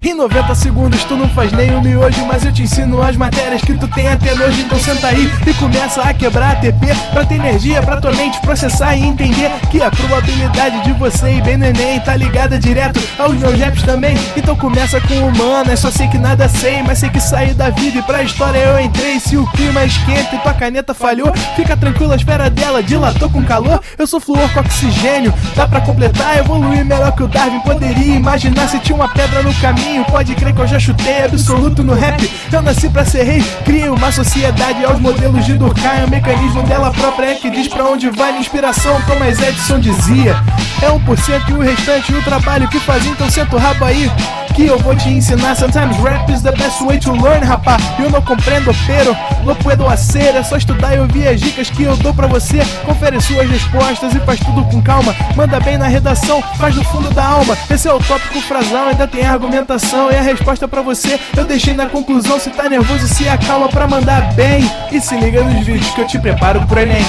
Em 90 segundos tu não faz nem um miojo, mas eu te ensino as matérias que tu tem até nojo. Então senta aí e começa a quebrar a TP pra ter energia pra tua mente processar e entender que a probabilidade de você ir bem no Enem tá ligada direto aos meus raps também. Então começa com humanas, só sei que nada sei, mas sei que saí da vida e pra história eu entrei. Se o clima esquenta e tua caneta falhou, fica tranquilo, a esfera dela dilatou com calor. Eu sou flúor com oxigênio, dá pra completar, evoluir melhor que o Darwin poderia imaginar. Se tinha uma pedra no caminho, pode crer que eu já chutei absoluto no rap. Eu nasci pra ser rei, criei uma sociedade aos modelos de Durkheim. O mecanismo dela própria é que diz pra onde vai minha inspiração. Thomas Edison dizia: é 1% e o restante o trabalho que fazia. Então senta o rabo aí que eu vou te ensinar. Sometimes rap is the best way to learn, rapá. Eu não compreendo, pero não puedo hacer. É só estudar e ouvir as dicas que eu dou pra você. Confere suas respostas e faz tudo com calma. Manda bem na redação, faz do fundo da alma. Esse é o tópico frasal, ainda tem argumentação. E a resposta pra você eu deixei na conclusão. Se tá nervoso, se acalma pra mandar bem. E se liga nos vídeos que eu te preparo pro Enem.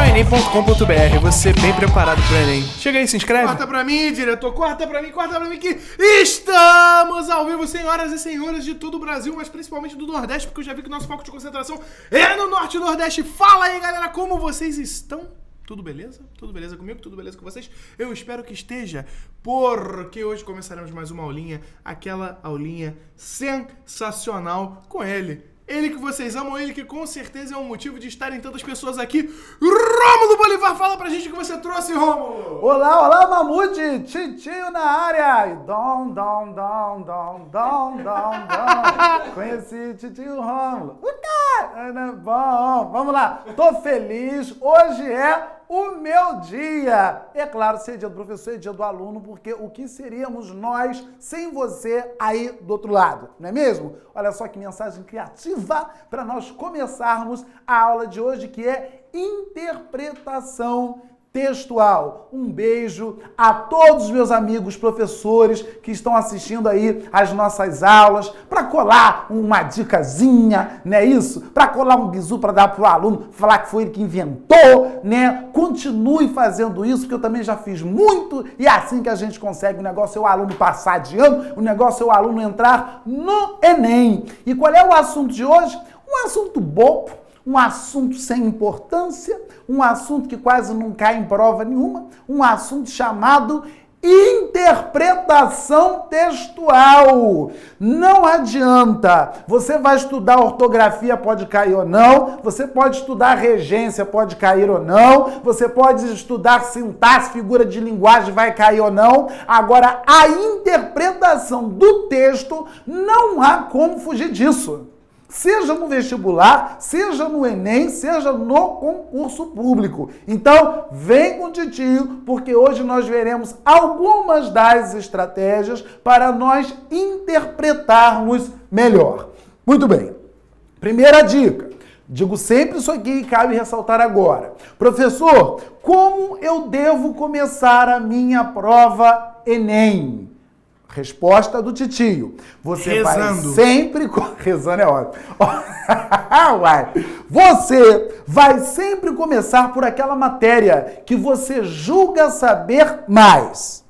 Enem.com.br, você bem preparado pro Enem. Chega aí, se inscreve. Corta pra mim, diretor, corta pra mim que estamos ao vivo, senhoras e senhores de todo o Brasil, mas principalmente do Nordeste, porque eu já vi que o nosso foco de concentração é no Norte e Nordeste. Fala aí, galera, como vocês estão? Tudo beleza? Tudo beleza comigo? Tudo beleza com vocês? Eu espero que esteja, porque hoje começaremos mais uma aulinha, aquela aulinha sensacional com ele. Ele que vocês amam, ele que com certeza é o motivo de estarem tantas pessoas aqui. Rômulo Bolivar, fala pra gente o que você trouxe, Rômulo! Olá, Mamute! Titinho na área! Dom. Conheci Titinho Rômulo. Bom, vamos lá. Tô feliz. Hoje é o meu dia. É claro, ser dia do professor e dia do aluno, porque o que seríamos nós sem você aí do outro lado, não é mesmo? Olha só que mensagem criativa para nós começarmos a aula de hoje, que é interpretação textual. Um beijo a todos os meus amigos professores que estão assistindo aí as nossas aulas, para colar uma dicasinha, não é isso? Para colar um bizu para dar pro aluno, falar que foi ele que inventou, né? Continue fazendo isso, porque eu também já fiz muito, e é assim que a gente consegue. O negócio é o aluno passar de ano, o negócio é o aluno entrar no Enem. E qual é o assunto de hoje? Um assunto bobo, um assunto sem importância, um assunto que quase não cai em prova nenhuma, um assunto chamado interpretação textual. Não adianta. Você vai estudar ortografia, pode cair ou não. Você pode estudar regência, pode cair ou não. Você pode estudar sintaxe, figura de linguagem, vai cair ou não. Agora, a interpretação do texto, não há como fugir disso. Seja no vestibular, seja no Enem, seja no concurso público. Então, vem com o titio, porque hoje nós veremos algumas das estratégias para nós interpretarmos melhor. Muito bem. Primeira dica. Digo sempre isso aqui e cabe ressaltar agora. Professor, como eu devo começar a minha prova Enem? Resposta do titio. Você rezando. Vai sempre... Rezando é ótimo. Uai. Você vai sempre começar por aquela matéria que você julga saber mais.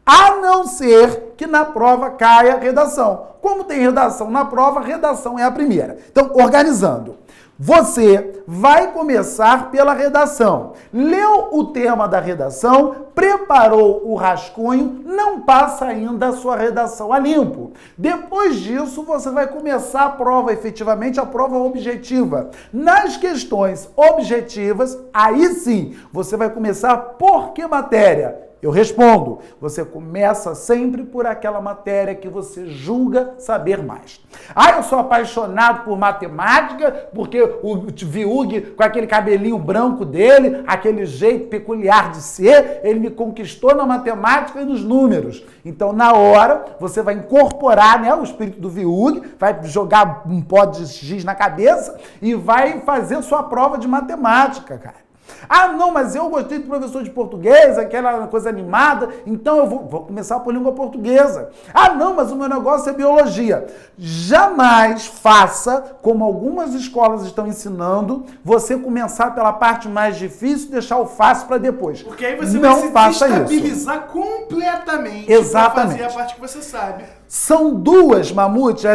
A não ser que na prova caia redação. Como tem redação na prova, redação é a primeira. Então, organizando. Você vai começar pela redação. Leu o tema da redação, preparou o rascunho, não passa ainda a sua redação a limpo. Depois disso, você vai começar a prova, efetivamente a prova objetiva. Nas questões objetivas, aí sim, você vai começar por que matéria? Eu respondo, você começa sempre por aquela matéria que você julga saber mais. Ah, eu sou apaixonado por matemática, porque o Viug, com aquele cabelinho branco dele, aquele jeito peculiar de ser, ele me conquistou na matemática e nos números. Então, na hora, você vai incorporar, né, o espírito do Viug, vai jogar um pó de giz na cabeça e vai fazer sua prova de matemática, cara. Ah, não, mas eu gostei do professor de português, aquela coisa animada, então eu vou começar por língua portuguesa. Ah, não, mas o meu negócio é biologia. Jamais faça, como algumas escolas estão ensinando, você começar pela parte mais difícil e deixar o fácil para depois. Porque aí você não vai se faça desestabilizar completamente. Exatamente. Pra fazer a parte que você sabe. São duas, Mamute,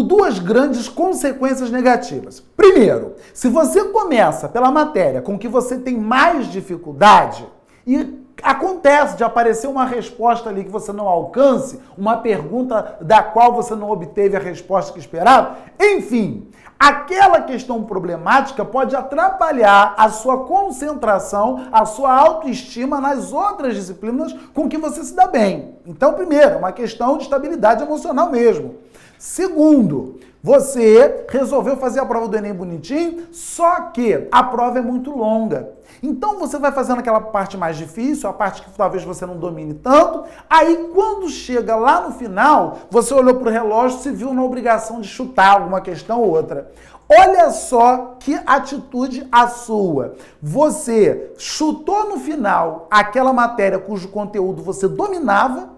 duas grandes consequências negativas. Primeiro, se você começa pela matéria com que você tem mais dificuldade e acontece de aparecer uma resposta ali que você não alcance, uma pergunta da qual você não obteve a resposta que esperava, enfim, aquela questão problemática pode atrapalhar a sua concentração, a sua autoestima nas outras disciplinas com que você se dá bem. Então, primeiro, uma questão de estabilidade emocional mesmo. Segundo, você resolveu fazer a prova do Enem bonitinho, só que a prova é muito longa. Então você vai fazendo aquela parte mais difícil, a parte que talvez você não domine tanto, aí quando chega lá no final, você olhou para o relógio e se viu na obrigação de chutar alguma questão ou outra. Olha só que atitude a sua. Você chutou no final aquela matéria cujo conteúdo você dominava,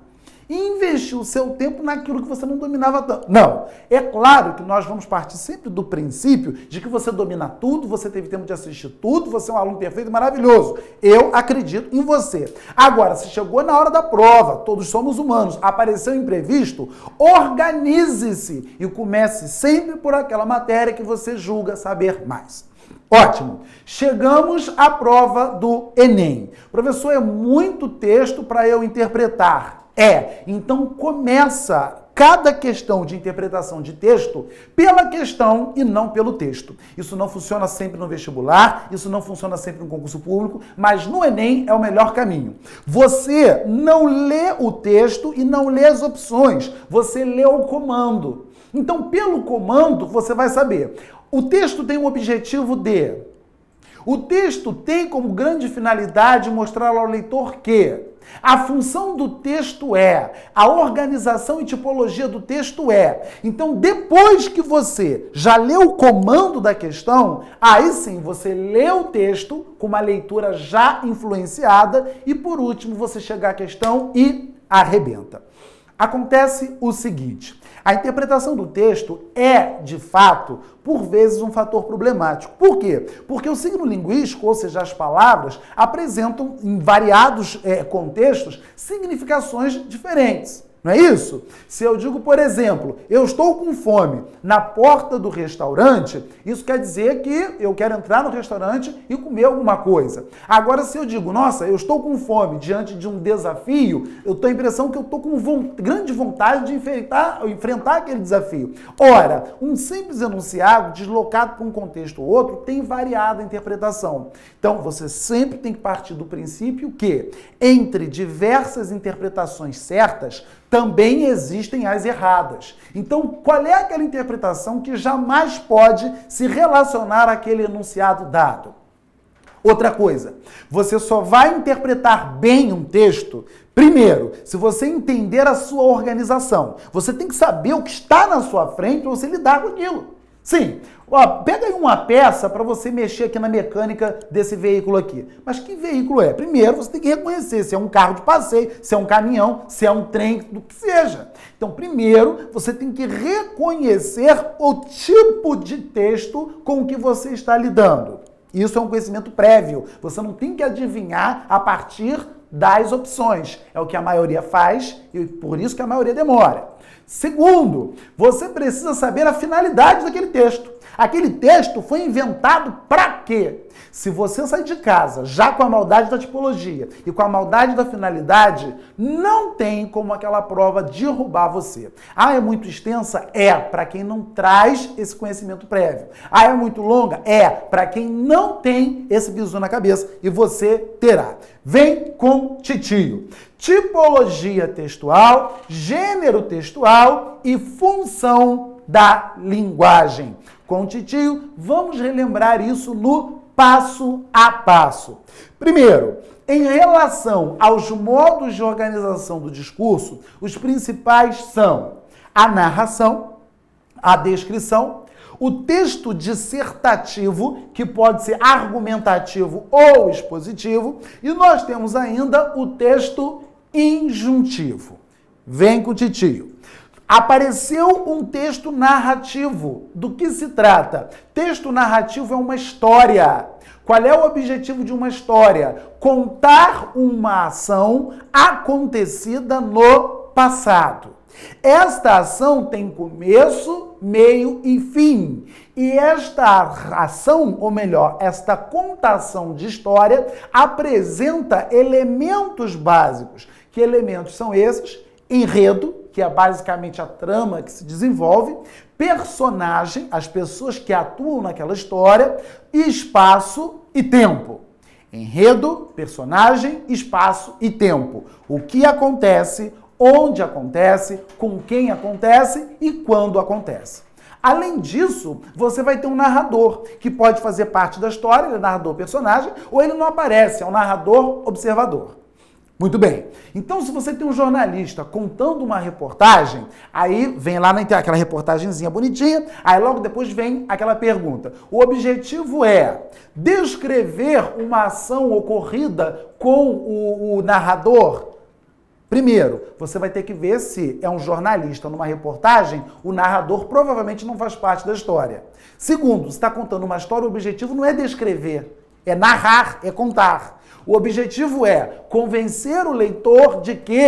e investir o seu tempo naquilo que você não dominava tanto. Não. É claro que nós vamos partir sempre do princípio de que você domina tudo, você teve tempo de assistir tudo, você é um aluno perfeito e maravilhoso. Eu acredito em você. Agora, se chegou na hora da prova, todos somos humanos, apareceu imprevisto, organize-se e comece sempre por aquela matéria que você julga saber mais. Ótimo. Chegamos à prova do Enem. Professor, é muito texto para eu interpretar. Então começa cada questão de interpretação de texto pela questão e não pelo texto. Isso não funciona sempre no vestibular, isso não funciona sempre no concurso público, mas no Enem é o melhor caminho. Você não lê o texto e não lê as opções, você lê o comando. Então, pelo comando, você vai saber. O texto tem um objetivo de... O texto tem como grande finalidade mostrar ao leitor que... A função do texto é, a organização e tipologia do texto é. Então, depois que você já leu o comando da questão, aí sim você lê o texto com uma leitura já influenciada e, por último, você chega à questão e arrebenta. Acontece o seguinte, a interpretação do texto é, de fato, por vezes um fator problemático. Por quê? Porque o signo linguístico, ou seja, as palavras, apresentam em variados contextos significações diferentes. Não é isso? Se eu digo, por exemplo, eu estou com fome na porta do restaurante, isso quer dizer que eu quero entrar no restaurante e comer alguma coisa. Agora, se eu digo, nossa, eu estou com fome diante de um desafio, eu tenho a impressão que eu estou com grande vontade de enfrentar aquele desafio. Ora, um simples enunciado deslocado para um contexto ou outro tem variada interpretação. Então, você sempre tem que partir do princípio que, entre diversas interpretações certas, também existem as erradas. Então, qual é aquela interpretação que jamais pode se relacionar àquele enunciado dado? Outra coisa, você só vai interpretar bem um texto, primeiro, se você entender a sua organização. Você tem que saber o que está na sua frente para você lidar com aquilo. Sim, pega aí uma peça para você mexer aqui na mecânica desse veículo aqui. Mas que veículo é? Primeiro, você tem que reconhecer se é um carro de passeio, se é um caminhão, se é um trem, do que seja. Então, primeiro, você tem que reconhecer o tipo de texto com o que você está lidando. Isso é um conhecimento prévio. Você não tem que adivinhar a partir das opções. É o que a maioria faz e por isso que a maioria demora. Segundo, você precisa saber a finalidade daquele texto. Aquele texto foi inventado para quê? Se você sair de casa já com a maldade da tipologia e com a maldade da finalidade, não tem como aquela prova derrubar você. Ah, é muito extensa? É, para quem não traz esse conhecimento prévio. Ah, é muito longa? É, para quem não tem esse bizu na cabeça e você terá. Vem com titio. Tipologia textual, gênero textual e função da linguagem. Com titio, vamos relembrar isso no passo a passo. Primeiro, em relação aos modos de organização do discurso, os principais são a narração, a descrição, O texto dissertativo, que pode ser argumentativo ou expositivo, e nós temos ainda o texto injuntivo. Vem com o titio. Apareceu um texto narrativo. Do que se trata? Texto narrativo é uma história. Qual é o objetivo de uma história? Contar uma ação acontecida no passado. Esta ação tem começo, meio e fim. E esta ação, ou melhor, esta contação de história apresenta elementos básicos. Que elementos são esses? Enredo, que é basicamente a trama que se desenvolve, personagem, as pessoas que atuam naquela história, espaço e tempo. Enredo, personagem, espaço e tempo. O que acontece, onde acontece, com quem acontece e quando acontece. Além disso, você vai ter um narrador, que pode fazer parte da história, ele é narrador-personagem, ou ele não aparece, é um narrador-observador. Muito bem. Então, se você tem um jornalista contando uma reportagem, aí vem lá aquela reportagenzinha bonitinha, aí logo depois vem aquela pergunta. O objetivo é descrever uma ação ocorrida com o narrador. Primeiro, você vai ter que ver se é um jornalista numa reportagem, o narrador provavelmente não faz parte da história. Segundo, você está contando uma história, o objetivo não é descrever, é narrar, é contar. O objetivo é convencer o leitor de que...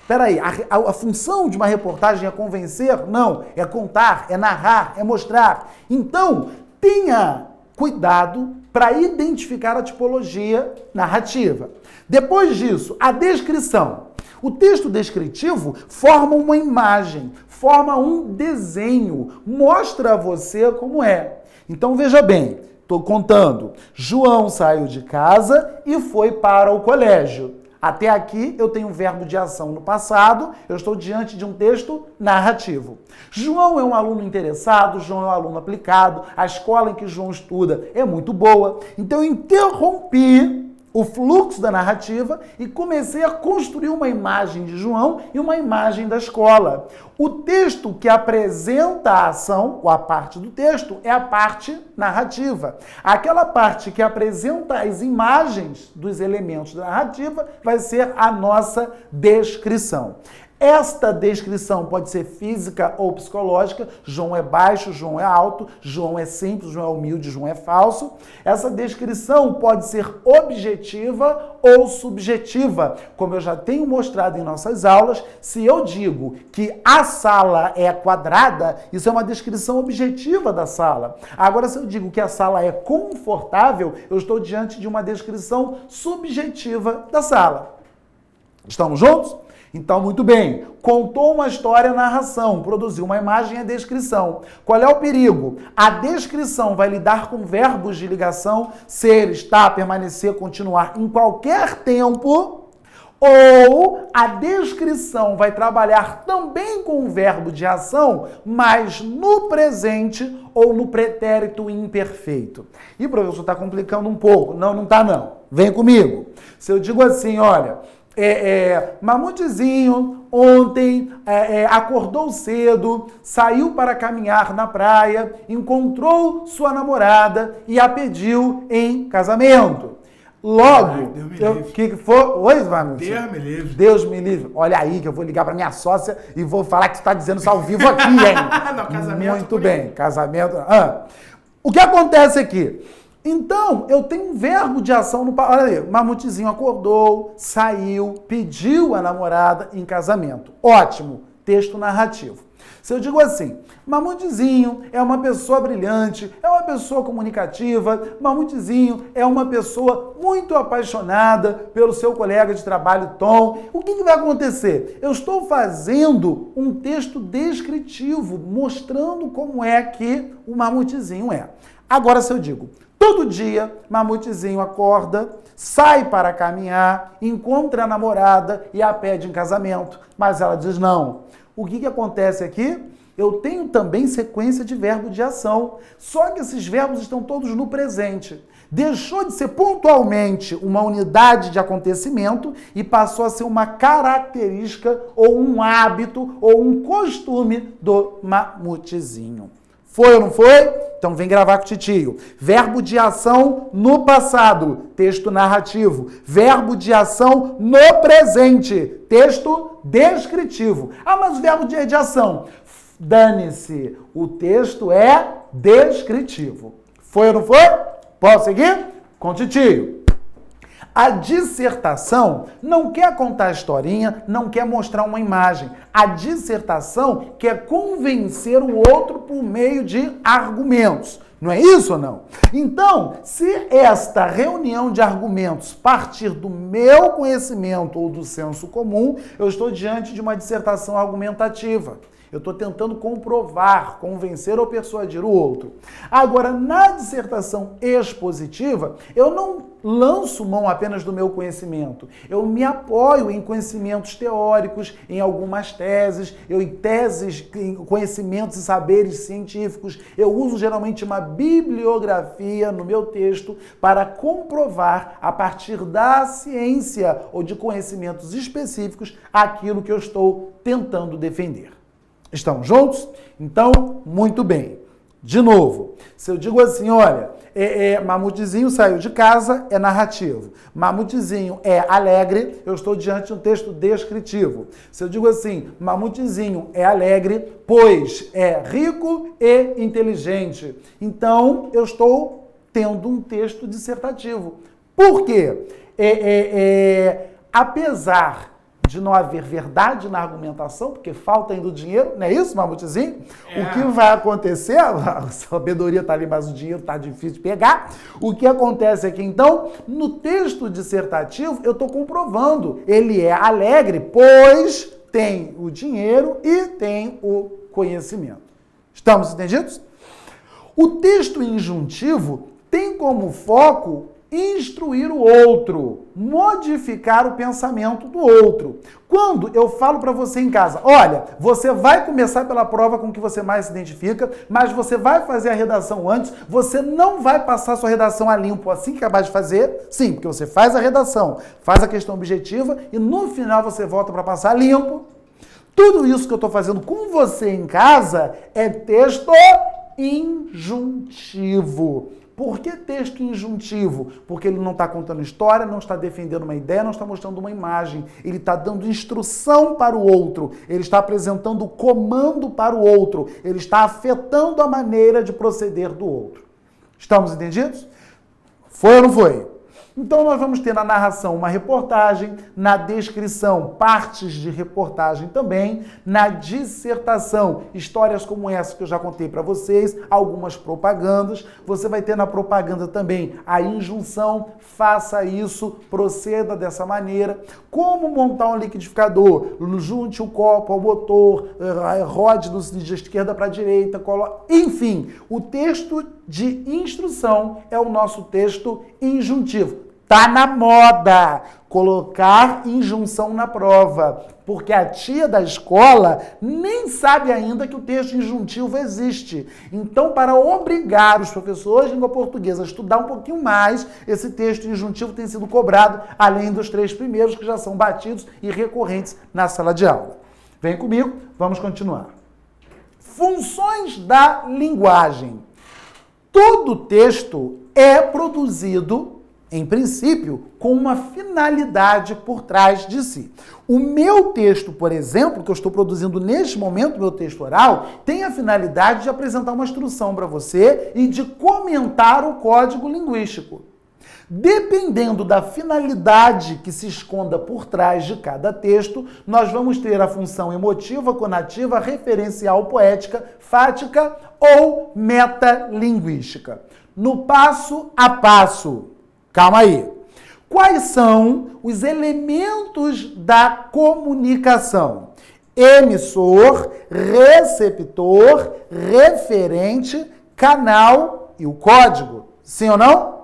Peraí, a função de uma reportagem é convencer? Não, é contar, é narrar, é mostrar. Então, tenha cuidado para identificar a tipologia narrativa. Depois disso, a descrição. O texto descritivo forma uma imagem, forma um desenho, mostra a você como é. Então, veja bem. Estou contando. João saiu de casa e foi para o colégio. Até aqui eu tenho um verbo de ação no passado, eu estou diante de um texto narrativo. João é um aluno interessado, João é um aluno aplicado, a escola em que João estuda é muito boa. Então eu interrompi o fluxo da narrativa e comecei a construir uma imagem de João e uma imagem da escola. O texto que apresenta a ação, ou a parte do texto, é a parte narrativa. Aquela parte que apresenta as imagens dos elementos da narrativa vai ser a nossa descrição. Esta descrição pode ser física ou psicológica. João é baixo, João é alto, João é simples, João é humilde, João é falso. Essa descrição pode ser objetiva ou subjetiva. Como eu já tenho mostrado em nossas aulas, se eu digo que a sala é quadrada, isso é uma descrição objetiva da sala. Agora, se eu digo que a sala é confortável, eu estou diante de uma descrição subjetiva da sala. Estamos juntos? Então, muito bem, contou uma história, narração, produziu uma imagem, a descrição. Qual é o perigo? A descrição vai lidar com verbos de ligação, ser, estar, permanecer, continuar em qualquer tempo, ou a descrição vai trabalhar também com o verbo de ação, mas no presente ou no pretérito imperfeito. E o professor está complicando um pouco. Não, não está não. Vem comigo. Se eu digo assim, olha... Mamutezinho ontem acordou cedo, saiu para caminhar na praia, encontrou sua namorada e a pediu em casamento. Logo, o que foi? Oi, Mamutezinho? Deus me livre. Deus me livre. Olha aí que eu vou ligar para minha sócia e vou falar que você está dizendo isso ao vivo aqui, hein? Não, casamento. Muito bem, casamento. O que acontece aqui? Então, eu tenho um verbo de ação no... Olha aí, Mamutezinho acordou, saiu, pediu a namorada em casamento. Ótimo, texto narrativo. Se eu digo assim, Mamutezinho é uma pessoa brilhante, é uma pessoa comunicativa, Mamutezinho é uma pessoa muito apaixonada pelo seu colega de trabalho, Tom. O que vai acontecer? Eu estou fazendo um texto descritivo, mostrando como é que o Mamutezinho é. Agora, se eu digo... Todo dia, Mamutezinho acorda, sai para caminhar, encontra a namorada e a pede em casamento. Mas ela diz não. O que acontece aqui? Eu tenho também sequência de verbo de ação. Só que esses verbos estão todos no presente. Deixou de ser pontualmente uma unidade de acontecimento e passou a ser uma característica ou um hábito ou um costume do Mamutezinho. Foi ou não foi? Então vem gravar com o titio. Verbo de ação no passado, texto narrativo. Verbo de ação no presente, texto descritivo. Ah, mas o verbo de ação, dane-se, o texto é descritivo. Foi ou não foi? Posso seguir? Com o titio. A dissertação não quer contar a historinha, não quer mostrar uma imagem. A dissertação quer convencer o outro por meio de argumentos. Não é isso ou não? Então, se esta reunião de argumentos partir do meu conhecimento ou do senso comum, eu estou diante de uma dissertação argumentativa. Eu estou tentando comprovar, convencer ou persuadir o outro. Agora, na dissertação expositiva, eu não lanço mão apenas do meu conhecimento. Eu me apoio em conhecimentos teóricos, em algumas teses, em conhecimentos e saberes científicos. Eu uso geralmente uma bibliografia no meu texto para comprovar, a partir da ciência ou de conhecimentos específicos, aquilo que eu estou tentando defender. Estamos juntos? Então, muito bem. De novo, se eu digo assim, olha, Mamutezinho saiu de casa, é narrativo. Mamutezinho é alegre, eu estou diante de um texto descritivo. Se eu digo assim, Mamutezinho é alegre, pois é rico e inteligente. Então, eu estou tendo um texto dissertativo. Por quê? Apesar de não haver verdade na argumentação, porque falta ainda o dinheiro, não é isso, Mamutezinho? O que vai acontecer, a sabedoria está ali, mas o dinheiro está difícil de pegar. O que acontece é que, então, no texto dissertativo, eu estou comprovando, ele é alegre, pois tem o dinheiro e tem o conhecimento. Estamos entendidos? O texto injuntivo tem como foco instruir o outro, modificar o pensamento do outro. Quando eu falo para você em casa, olha, você vai começar pela prova com que você mais se identifica, mas você vai fazer a redação antes, você não vai passar sua redação a limpo assim que acabar de fazer, sim, porque você faz a redação, faz a questão objetiva e no final você volta para passar limpo. Tudo isso que eu estou fazendo com você em casa é texto injuntivo. Por que texto injuntivo? Porque ele não está contando história, não está defendendo uma ideia, não está mostrando uma imagem. Ele está dando instrução para o outro. Ele está apresentando comando para o outro. Ele está afetando a maneira de proceder do outro. Estamos entendidos? Foi ou não foi? Então nós vamos ter na narração uma reportagem, na descrição partes de reportagem também, na dissertação histórias como essa que eu já contei para vocês, algumas propagandas. Você vai ter na propaganda também a injunção, faça isso, proceda dessa maneira. Como montar um liquidificador, junte o copo ao motor, rode de esquerda para a direita, enfim, o texto de instrução é o nosso texto injuntivo. Tá na moda colocar injunção na prova, porque a tia da escola nem sabe ainda que o texto injuntivo existe. Então, para obrigar os professores de língua portuguesa a estudar um pouquinho mais, esse texto injuntivo tem sido cobrado, além dos 3 primeiros que já são batidos e recorrentes na sala de aula. Vem comigo, vamos continuar. Funções da linguagem. Todo texto é produzido, em princípio, com uma finalidade por trás de si. O meu texto, por exemplo, que eu estou produzindo neste momento, meu texto oral, tem a finalidade de apresentar uma instrução para você e de comentar o código linguístico. Dependendo da finalidade que se esconda por trás de cada texto, nós vamos ter a função emotiva, conativa, referencial, poética, fática ou metalinguística. No passo a passo. Calma aí. Quais são os elementos da comunicação? Emissor, receptor, referente, canal e o código. Sim ou não?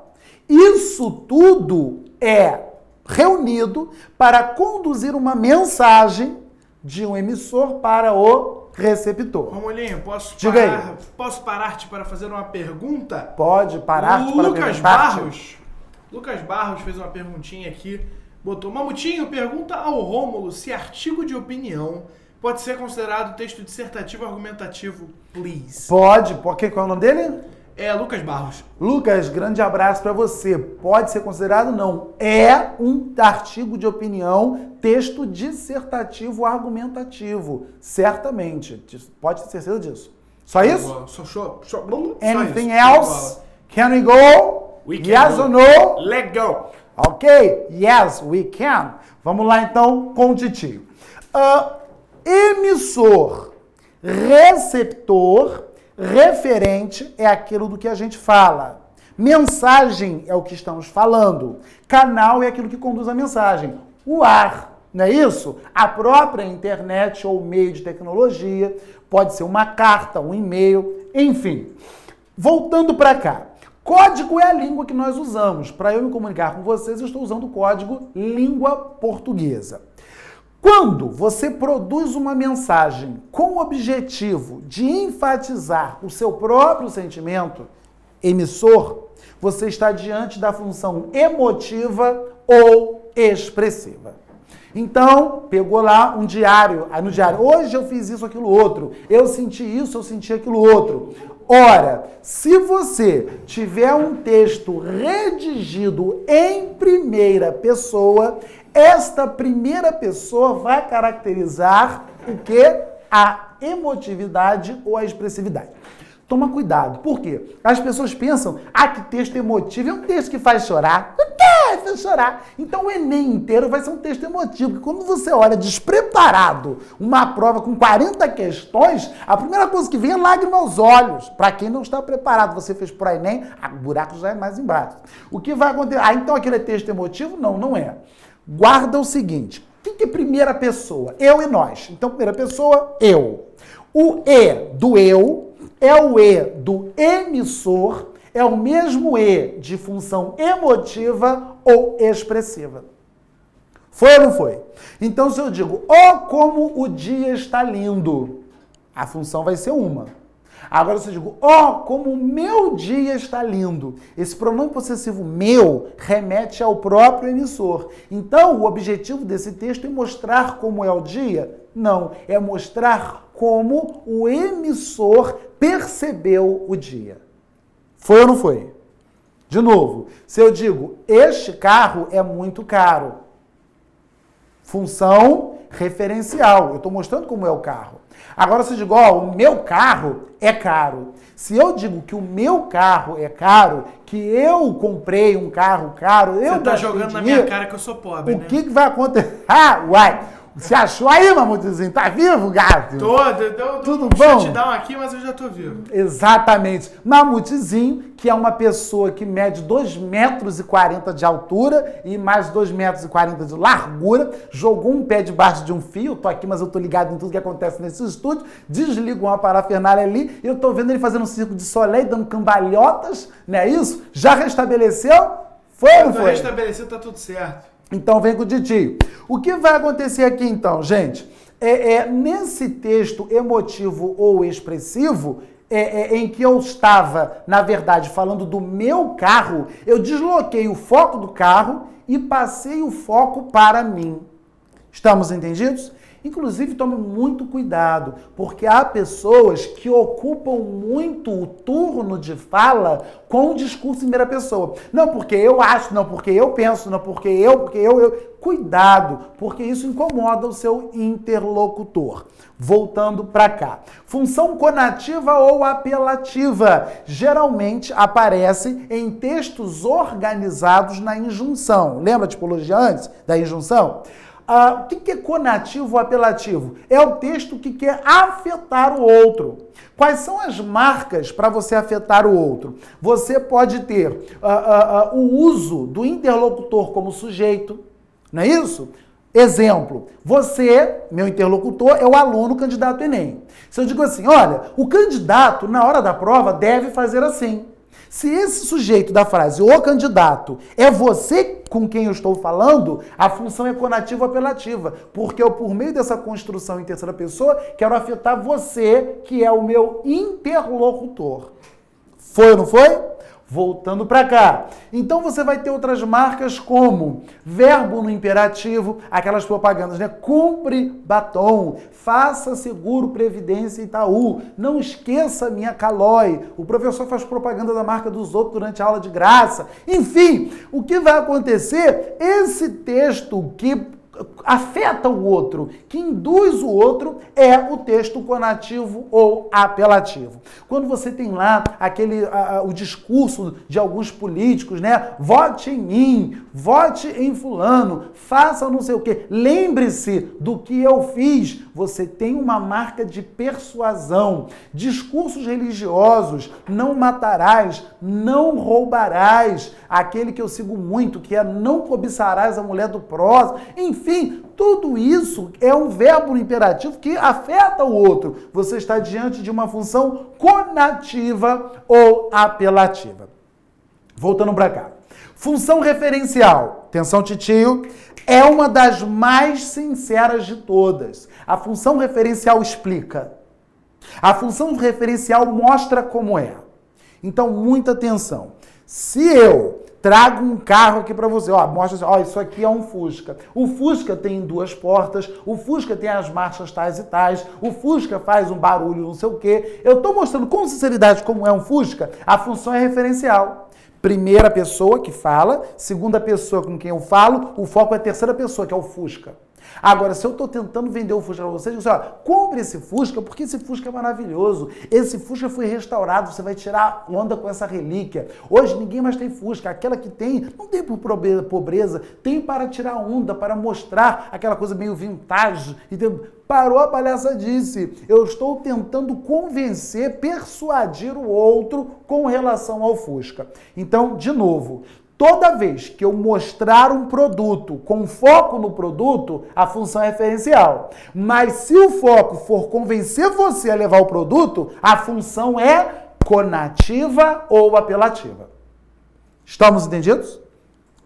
Isso tudo é reunido para conduzir uma mensagem de um emissor para o receptor. Romulinho, posso parar-te para fazer uma pergunta? Pode parar-te para perguntar-te. Lucas Barros fez uma perguntinha aqui, botou: Mamutinho, pergunta ao Rômulo se artigo de opinião pode ser considerado texto dissertativo argumentativo, please. Pode. Qual é o nome dele? É Lucas Barros. Lucas, grande abraço para você. Pode ser considerado? Não. É um artigo de opinião, texto dissertativo argumentativo. Certamente. Pode ter certeza disso. Só isso? Anything else? Can we go? We can yes go. or no? Let's go. Ok? Yes, we can. Vamos lá então com o Titio. Emissor, receptor, referente é aquilo do que a gente fala. Mensagem é o que estamos falando. Canal é aquilo que conduz a mensagem. O ar, não é isso? A própria internet ou meio de tecnologia, pode ser uma carta, um e-mail, enfim. Voltando para cá. Código é a língua que nós usamos. Para eu me comunicar com vocês, eu estou usando o código língua portuguesa. Quando você produz uma mensagem com o objetivo de enfatizar o seu próprio sentimento, emissor, você está diante da função emotiva ou expressiva. Então, pegou lá um diário, aí no diário, hoje eu fiz isso, aquilo, outro, eu senti isso, eu senti aquilo, outro. Ora, se você tiver um texto redigido em primeira pessoa, esta primeira pessoa vai caracterizar o quê? A emotividade ou a expressividade. Toma cuidado, por quê? As pessoas pensam, que texto emotivo é um texto que faz chorar. O quê? Faz chorar. Então o Enem inteiro vai ser um texto emotivo, porque quando você olha despreparado uma prova com 40 questões, a primeira coisa que vem é lágrima aos olhos. Para quem não está preparado, você fez para o Enem, o buraco já é mais embaixo. O que vai acontecer? Então aquele é texto emotivo? Não, não é. Guarda o seguinte, o que é primeira pessoa? Eu e nós. Então primeira pessoa, eu. O E do eu é o E do emissor, é o mesmo E de função emotiva ou expressiva. Foi ou não foi? Então, se eu digo, como o dia está lindo, a função vai ser uma. Agora, se eu digo, como o meu dia está lindo, esse pronome possessivo meu remete ao próprio emissor. Então, o objetivo desse texto é mostrar como é o dia? Não, é mostrar como o emissor percebeu o dia. Foi ou não foi? De novo, se eu digo, este carro é muito caro. Função referencial. Eu estou mostrando como é o carro. Agora, se eu digo, o meu carro é caro. Se eu digo que o meu carro é caro, que eu comprei um carro caro, eu Você tá jogando na minha cara que eu sou pobre, o né? que vai acontecer? Uai! Você achou aí, Mamutizinho? Tá vivo, gato? Tudo bom? Shutdown aqui, mas eu já tô vivo. Exatamente. Mamutizinho, que é uma pessoa que mede 2,40 metros de altura e mais 2,40 metros de largura, jogou um pé debaixo de um fio, eu tô aqui, mas eu tô ligado em tudo que acontece nesse estúdio, desliga uma parafernália ali, e eu tô vendo ele fazendo um circo de soleil, dando cambalhotas, não é isso? Já restabeleceu? Foi ou não foi? Restabeleceu, tá tudo certo. Então vem com o Titio. O que vai acontecer aqui então, gente? Nesse texto emotivo ou expressivo, em que eu estava, na verdade, falando do meu carro, eu desloquei o foco do carro e passei o foco para mim. Estamos entendidos? Inclusive, tome muito cuidado, porque há pessoas que ocupam muito o turno de fala com o discurso em primeira pessoa. Não porque eu acho, não porque eu penso, não porque eu. Cuidado, porque isso incomoda o seu interlocutor. Voltando para cá. Função conativa ou apelativa geralmente aparece em textos organizados na injunção. Lembra a tipologia antes da injunção? O que é conativo ou apelativo? É o texto que quer afetar o outro. Quais são as marcas para você afetar o outro? Você pode ter o uso do interlocutor como sujeito, não é isso? Exemplo, você, meu interlocutor, é o aluno candidato Enem. Se eu digo assim, olha, o candidato, na hora da prova, deve fazer assim. Se esse sujeito da frase, o candidato, é você com quem eu estou falando, a função é conativa ou apelativa, porque eu, por meio dessa construção em terceira pessoa, quero afetar você, que é o meu interlocutor. Foi ou não foi? Voltando para cá. Então você vai ter outras marcas como verbo no imperativo, aquelas propagandas, né? Compre batom, faça seguro Previdência Itaú, não esqueça minha Calói. O professor faz propaganda da marca dos outros durante a aula de graça. Enfim, o que vai acontecer? Esse texto que afeta o outro, que induz o outro, é o texto conativo ou apelativo. Quando você tem lá o discurso de alguns políticos, né? Vote em mim, vote em fulano, faça não sei o quê, lembre-se do que eu fiz. Você tem uma marca de persuasão. Discursos religiosos, não matarás, não roubarás, aquele que eu sigo muito, que é não cobiçarás a mulher do próximo, enfim, tudo isso é um verbo no imperativo que afeta o outro. Você está diante de uma função conativa ou apelativa. Voltando para cá. Função referencial, atenção titio, é uma das mais sinceras de todas. A função referencial explica. A função referencial mostra como é. Então, muita atenção. Se eu trago um carro aqui para você, ó, mostra assim, ó, isso aqui é um Fusca. O Fusca tem 2 portas, o Fusca tem as marchas tais e tais, o Fusca faz um barulho não sei o quê. Eu estou mostrando com sinceridade como é um Fusca, a função é referencial. Primeira pessoa que fala, segunda pessoa com quem eu falo, o foco é a terceira pessoa, que é o Fusca. Agora, se eu estou tentando vender o Fusca para vocês, eu digo assim, ó, compre esse Fusca, porque esse Fusca é maravilhoso. Esse Fusca foi restaurado, você vai tirar onda com essa relíquia. Hoje ninguém mais tem Fusca. Aquela que tem, não tem por pobreza, tem para tirar onda, para mostrar aquela coisa meio vintage. Entendeu? Parou a palhaçadice. Eu estou tentando convencer, persuadir o outro com relação ao Fusca. Então, de novo, toda vez que eu mostrar um produto com foco no produto, a função é referencial. Mas se o foco for convencer você a levar o produto, a função é conativa ou apelativa. Estamos entendidos?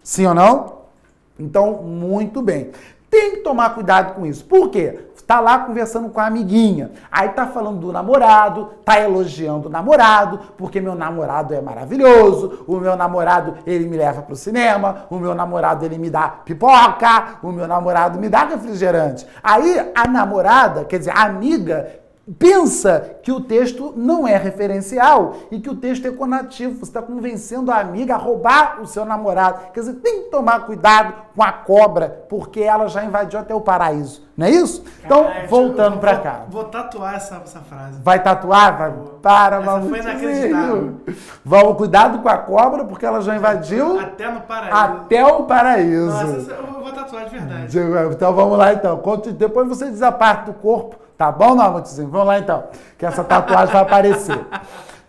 Sim ou não? Então, muito bem. Tem que tomar cuidado com isso. Por quê? Tá lá conversando com a amiguinha, aí tá falando do namorado, tá elogiando o namorado, porque meu namorado é maravilhoso, o meu namorado, ele me leva pro cinema, o meu namorado, ele me dá pipoca, o meu namorado me dá refrigerante. Aí a namorada, quer dizer, a amiga, pensa que o texto não é referencial e que o texto é conativo. Você está convencendo a amiga a roubar o seu namorado. Quer dizer, tem que tomar cuidado com a cobra, porque ela já invadiu até o paraíso. Não é isso? Então, voltando para cá. Vou tatuar essa frase. Vai tatuar? Vai. Para, essa foi inacreditável. Vamos, cuidado com a cobra, porque ela já invadiu... Até no paraíso. Até o paraíso. Nossa, eu vou tatuar de verdade. Então, vamos lá, então. Depois você diz a parte do corpo. Tá bom, Norbertozinho? Vamos lá, então. Que essa tatuagem vai aparecer.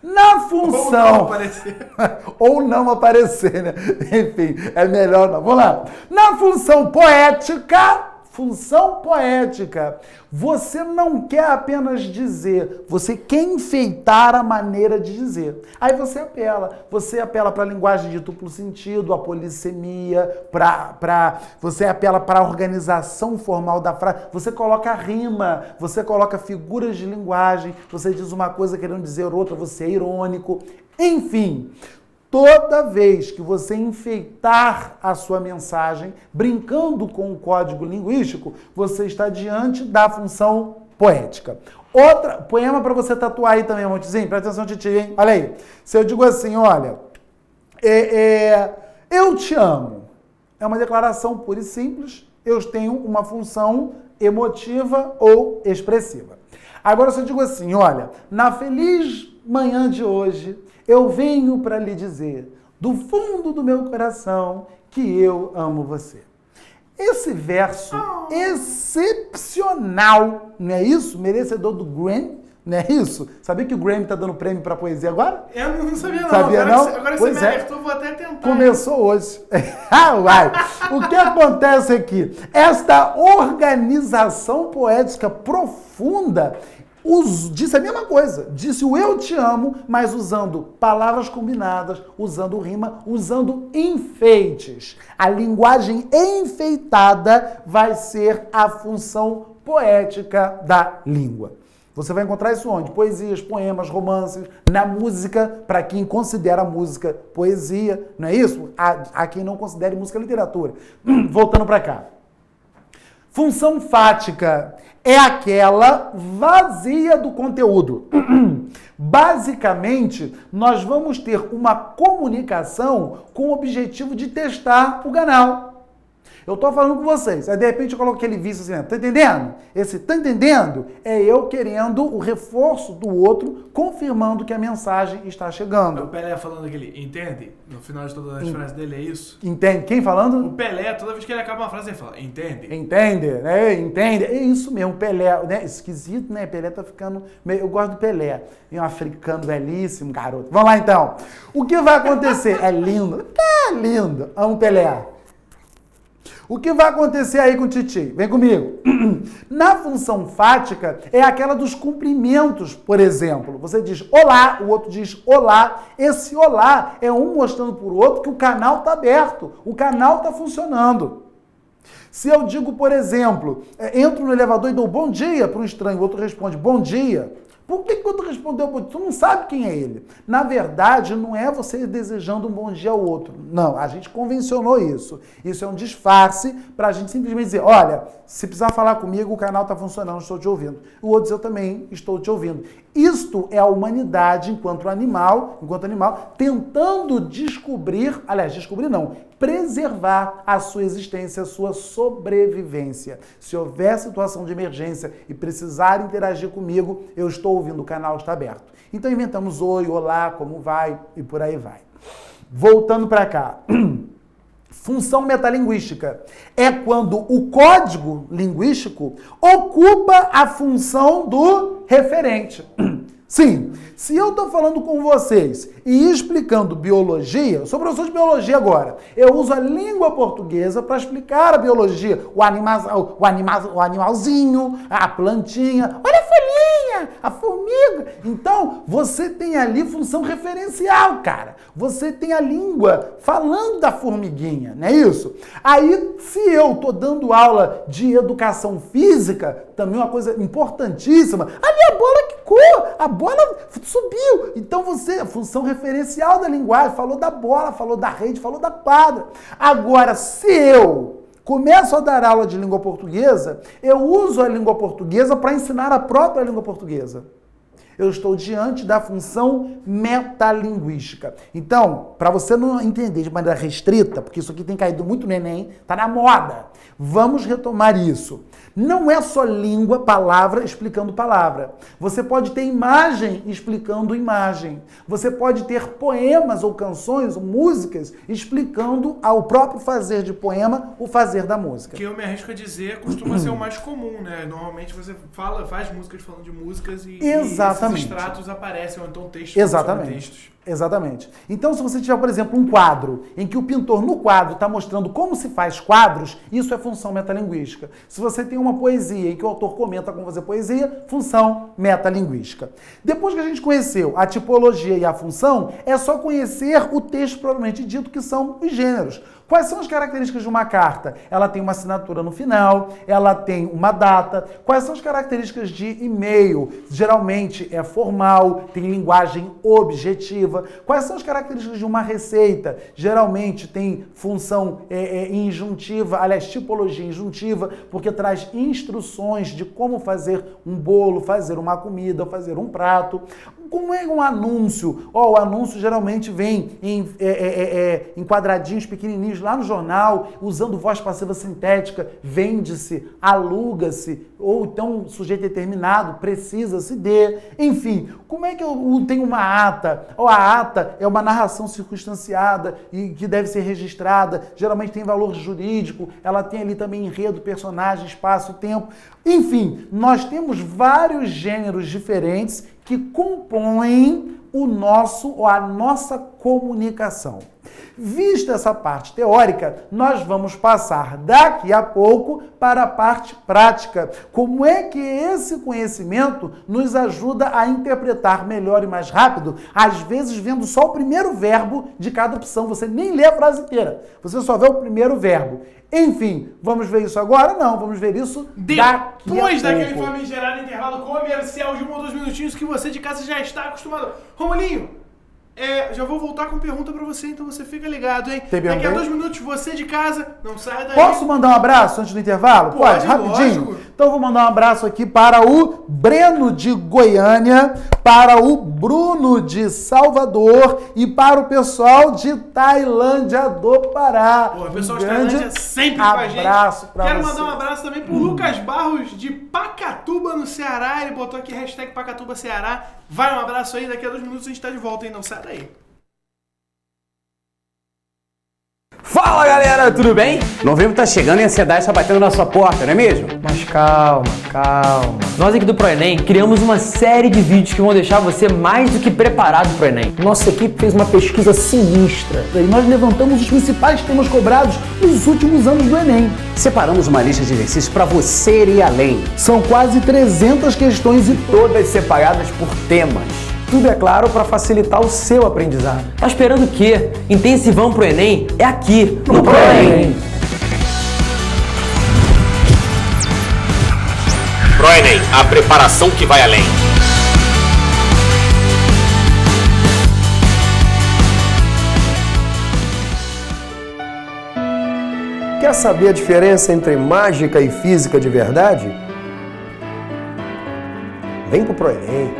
Na função... Ou não aparecer. Ou não aparecer, né? Enfim, é melhor não. Vamos lá. Na função poética... Função poética. Você não quer apenas dizer, você quer enfeitar a maneira de dizer. Aí você apela para a linguagem de duplo sentido, a polissemia, você apela para a organização formal da frase, você coloca rima, você coloca figuras de linguagem, você diz uma coisa querendo dizer outra, você é irônico. Enfim, toda vez que você enfeitar a sua mensagem, brincando com o código linguístico, você está diante da função poética. Outra, poema para você tatuar aí também, Montezinho, presta atenção, Titi, hein? Olha aí. Se eu digo assim, olha, eu te amo, é uma declaração pura e simples, eu tenho uma função emotiva ou expressiva. Agora, se eu digo assim, olha, na feliz manhã de hoje, eu venho para lhe dizer, do fundo do meu coração, que eu amo você. Esse verso excepcional, não é isso? Merecedor do Grammy, não é isso? Sabia que o Grammy está dando prêmio para poesia agora? Eu não sabia não. Sabia não? Agora você me alertou, vou até tentar. Começou hoje. Uai. O que acontece aqui? Esta organização poética profunda disse a mesma coisa, disse o eu te amo, mas usando palavras combinadas, usando rima, usando enfeites. A linguagem enfeitada vai ser a função poética da língua. Você vai encontrar isso onde? Poesias, poemas, romances, na música, para quem considera a música poesia, não é isso? Há quem não considere música literatura. Voltando para cá. Função fática é aquela vazia do conteúdo. Basicamente, nós vamos ter uma comunicação com o objetivo de testar o canal. Eu tô falando com vocês, aí de repente eu coloco aquele vício assim, tá entendendo? Esse tá entendendo é eu querendo o reforço do outro, confirmando que a mensagem está chegando. É o Pelé falando aquele, entende? No final de todas as frases dele é isso? Entende? Quem falando? O Pelé, toda vez que ele acaba uma frase, ele fala, entende? Entende, né? Entende. É isso mesmo, Pelé, né? Esquisito, né? Pelé tá ficando meio... Eu gosto do Pelé. É um africano belíssimo, garoto. Vamos lá, então. O que vai acontecer? É lindo. É lindo. Amo Pelé. O que vai acontecer aí com o Titi? Vem comigo. Na função fática, é aquela dos cumprimentos, por exemplo. Você diz olá, o outro diz olá. Esse olá é um mostrando para o outro que o canal está aberto, o canal está funcionando. Se eu digo, por exemplo, entro no elevador e dou bom dia para um estranho, o outro responde bom dia. Por que o outro respondeu bom dia? Tu não sabe quem é ele. Na verdade, não é você desejando um bom dia ao outro. Não, a gente convencionou isso. Isso é um disfarce para a gente simplesmente dizer, olha, se precisar falar comigo, o canal está funcionando, estou te ouvindo. O outro diz, eu também estou te ouvindo. Isto é a humanidade enquanto animal, tentando descobrir, aliás, descobrir não, preservar a sua existência, a sua sobrevivência. Se houver situação de emergência e precisar interagir comigo, eu estou ouvindo, o canal está aberto. Então inventamos oi, olá, como vai e por aí vai. Voltando para cá. Função metalinguística é quando o código linguístico ocupa a função do referente. Sim, se eu estou falando com vocês e explicando biologia, eu sou professor de biologia agora, eu uso a língua portuguesa para explicar a biologia, o animalzinho, a plantinha, olha a folhinha, a formiga. Então, você tem ali função referencial, cara. Você tem a língua falando da formiguinha, não é isso? Aí, se eu estou dando aula de educação física, também uma coisa importantíssima, ali a bola quicou, a bola subiu. Então você, a função referencial da linguagem, falou da bola, falou da rede, falou da quadra. Agora, se eu começo a dar aula de língua portuguesa, eu uso a língua portuguesa para ensinar a própria língua portuguesa. Eu estou diante da função metalinguística. Então, para você não entender de maneira restrita, porque isso aqui tem caído muito no Enem, tá na moda. Vamos retomar isso. Não é só língua, palavra explicando palavra. Você pode ter imagem explicando imagem. Você pode ter poemas ou canções ou músicas explicando ao próprio fazer de poema o fazer da música. Que eu me arrisco a dizer costuma ser o mais comum, né? Normalmente você faz músicas falando de músicas e esses extratos aparecem, ou então textos. Exatamente. Textos. Exatamente. Então, se você tiver, por exemplo, um quadro em que o pintor no quadro está mostrando como se faz quadros, isso é função metalinguística. Se você tem uma poesia em que o autor comenta como fazer poesia, função metalinguística. Depois que a gente conheceu a tipologia e a função, é só conhecer o texto propriamente dito, que são os gêneros. Quais são as características de uma carta? Ela tem uma assinatura no final, ela tem uma data. Quais são as características de e-mail? Geralmente é formal, tem linguagem objetiva. Quais são as características de uma receita? Geralmente tem função injuntiva, aliás, tipologia injuntiva, porque traz instruções de como fazer um bolo, fazer uma comida, fazer um prato. Como é um anúncio? O anúncio geralmente vem em quadradinhos pequenininhos lá no jornal, usando voz passiva sintética, vende-se, aluga-se, ou então sujeito determinado, precisa-se de. Enfim, como é que eu tenho uma ata? A ata é uma narração circunstanciada e que deve ser registrada, geralmente tem valor jurídico, ela tem ali também enredo, personagem, espaço, tempo. Enfim, nós temos vários gêneros diferentes que compõem o nosso ou a nossa comunicação. Vista essa parte teórica, nós vamos passar daqui a pouco para a parte prática. Como é que esse conhecimento nos ajuda a interpretar melhor e mais rápido, às vezes vendo só o primeiro verbo de cada opção, você nem lê a frase inteira, você só vê o primeiro verbo. Enfim, vamos ver isso agora? Não, vamos ver isso daqui a depois pouco. daquele famigerado intervalo comercial de 1 ou 2 minutinhos que você de casa já está acostumado. Romulinho, já vou voltar com pergunta pra você, então você fica ligado, hein? Daqui a 2 minutos, você de casa, não sai daí. Posso mandar um abraço antes do intervalo? Pode, rapidinho. lógico. Então eu vou mandar um abraço aqui para o Breno de Goiânia, para o Bruno de Salvador e para o pessoal de Tailândia do Pará. Pô, o pessoal de Tailândia sempre com a gente. Abraço pra Quero você. mandar um abraço também pro Lucas Barros de Pacatuba, no Ceará. Ele botou aqui hashtag Pacatuba Ceará. Vai, um abraço aí, daqui a 2 minutos a gente tá de volta, hein? Não sai daí. Fala galera, tudo bem? Novembro tá chegando e a ansiedade tá batendo na sua porta, não é mesmo? Mas calma. Nós aqui do ProEnem criamos uma série de vídeos que vão deixar você mais do que preparado pro Enem. Nossa equipe fez uma pesquisa sinistra e nós levantamos os principais temas cobrados nos últimos anos do Enem. Separamos uma lista de exercícios para você ir além. São quase 300 questões e Todas separadas por temas. tudo, é claro, para facilitar o seu aprendizado. Tá esperando o quê? Intensivão pro Enem é aqui, no ProEnem. ProEnem, a preparação que vai além. Quer saber a diferença entre mágica e física de verdade? Vem pro ProEnem.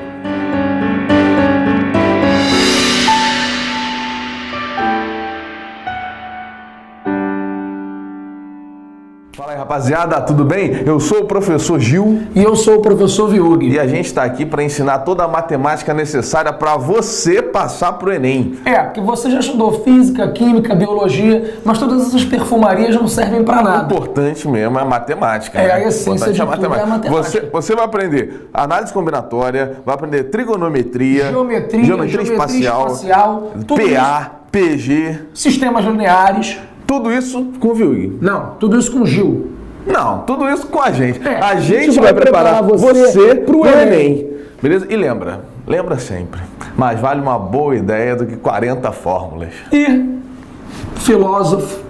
Fala aí, rapaziada, tudo bem? Eu sou o professor Gil E eu sou o professor Viug. e a gente está aqui para ensinar toda a matemática necessária para você passar pro Enem. Porque você já estudou física, química, biologia, mas todas essas perfumarias não servem para O nada. importante mesmo é a matemática. É, né? a O essência importante de tudo é a matemática. Você vai aprender análise combinatória, vai aprender trigonometria, Geometria espacial, tudo PA, PG, Sistemas lineares. tudo isso com o Viug. Não, tudo isso com Gil. Não, tudo isso com a gente. É, A gente vai preparar você pro Enem. Beleza? E lembra sempre, mais vale uma boa ideia do que 40 fórmulas. E filósofo.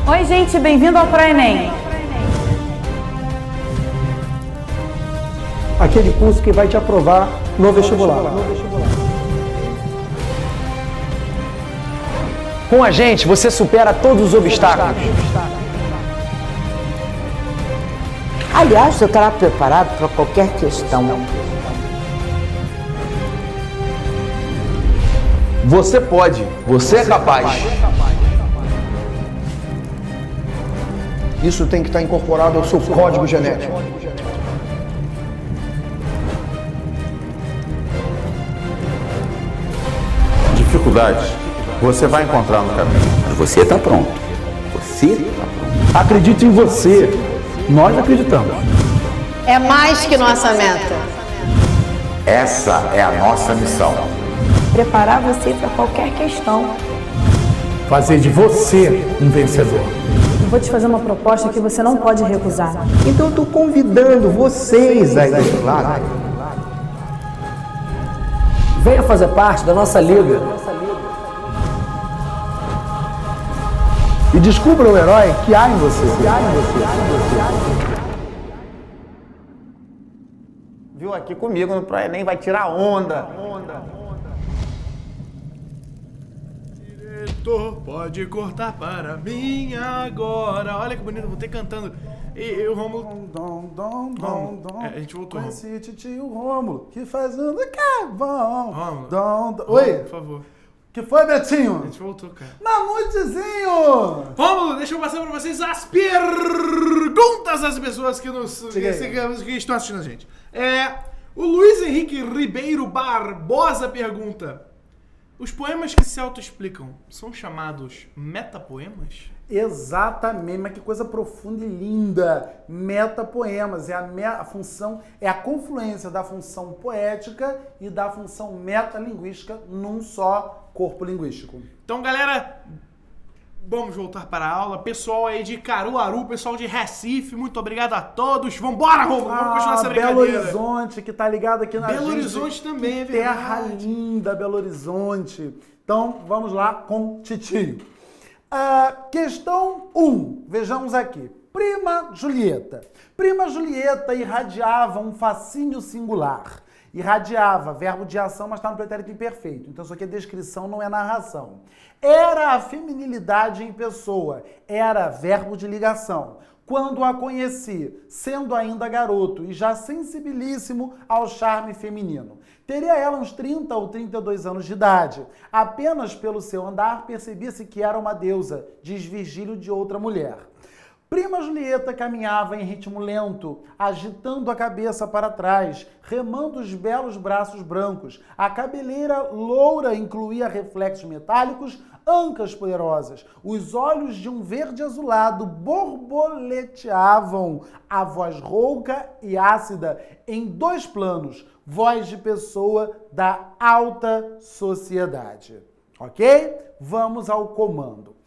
Oi, gente, bem-vindo ao ProEnem. Aquele curso que vai te aprovar no vestibular. Com a gente, você supera todos os obstáculos. Aliás, você estará preparado para qualquer questão. Você pode, você é capaz. Isso tem que estar incorporado ao seu código genético. Dificuldades você vai encontrar no caminho. Mas você tá pronto. Você tá pronto. Acredite em você. Nós acreditamos. É mais que nossa meta. Essa é a nossa missão. Preparar você para qualquer questão. Fazer de você um vencedor. Eu vou te fazer uma proposta que você não pode recusar. Então eu estou convidando vocês aí do outro lado. Venha fazer parte da nossa liga. E descubra o herói que há em você. Viu aqui comigo no ProEnem, vai tirar onda. Diretor, pode cortar para mim agora. Olha que bonito, vou ter cantando. E o Rômulo... a gente voltou, Rômulo. Conheci tio Rômulo, que faz um carvão. Rômulo. Oi? Por favor. Que foi, Betinho? A gente voltou, cara. Mamutezinho! Rômulo, deixa eu passar pra vocês as perguntas das pessoas que estão assistindo a gente. O Luiz Henrique Ribeiro Barbosa pergunta: os poemas que se autoexplicam são chamados metapoemas? Exatamente, mas que coisa profunda e linda. Metapoemas a função, é a confluência da função poética e da função metalinguística num só corpo linguístico. Então, galera, vamos voltar para a aula. Pessoal aí de Caruaru, pessoal de Recife, muito obrigado a todos. Vambora, Rômulo, vamos continuar essa brincadeira. Belo Horizonte, que tá ligado aqui na Belo Horizonte também, é verdade. Terra linda, Belo Horizonte. Então, vamos lá com Titio. Questão 1. Vejamos aqui. Prima Julieta. Prima Julieta irradiava um fascínio singular. Irradiava, verbo de ação, mas está no pretérito imperfeito. Então isso aqui é descrição, não é narração. Era a feminilidade em pessoa. Era verbo de ligação. Quando a conheci, sendo ainda garoto e já sensibilíssimo ao charme feminino. Teria ela uns 30 ou 32 anos de idade. Apenas pelo seu andar percebia-se que era uma deusa, diz Virgílio de outra mulher. Prima Julieta caminhava em ritmo lento, agitando a cabeça para trás, remando os belos braços brancos. A cabeleira loura incluía reflexos metálicos, ancas poderosas. Os olhos de um verde azulado borboleteavam. A voz rouca e ácida em 2 planos. Voz de pessoa da alta sociedade. Ok? Vamos ao comando.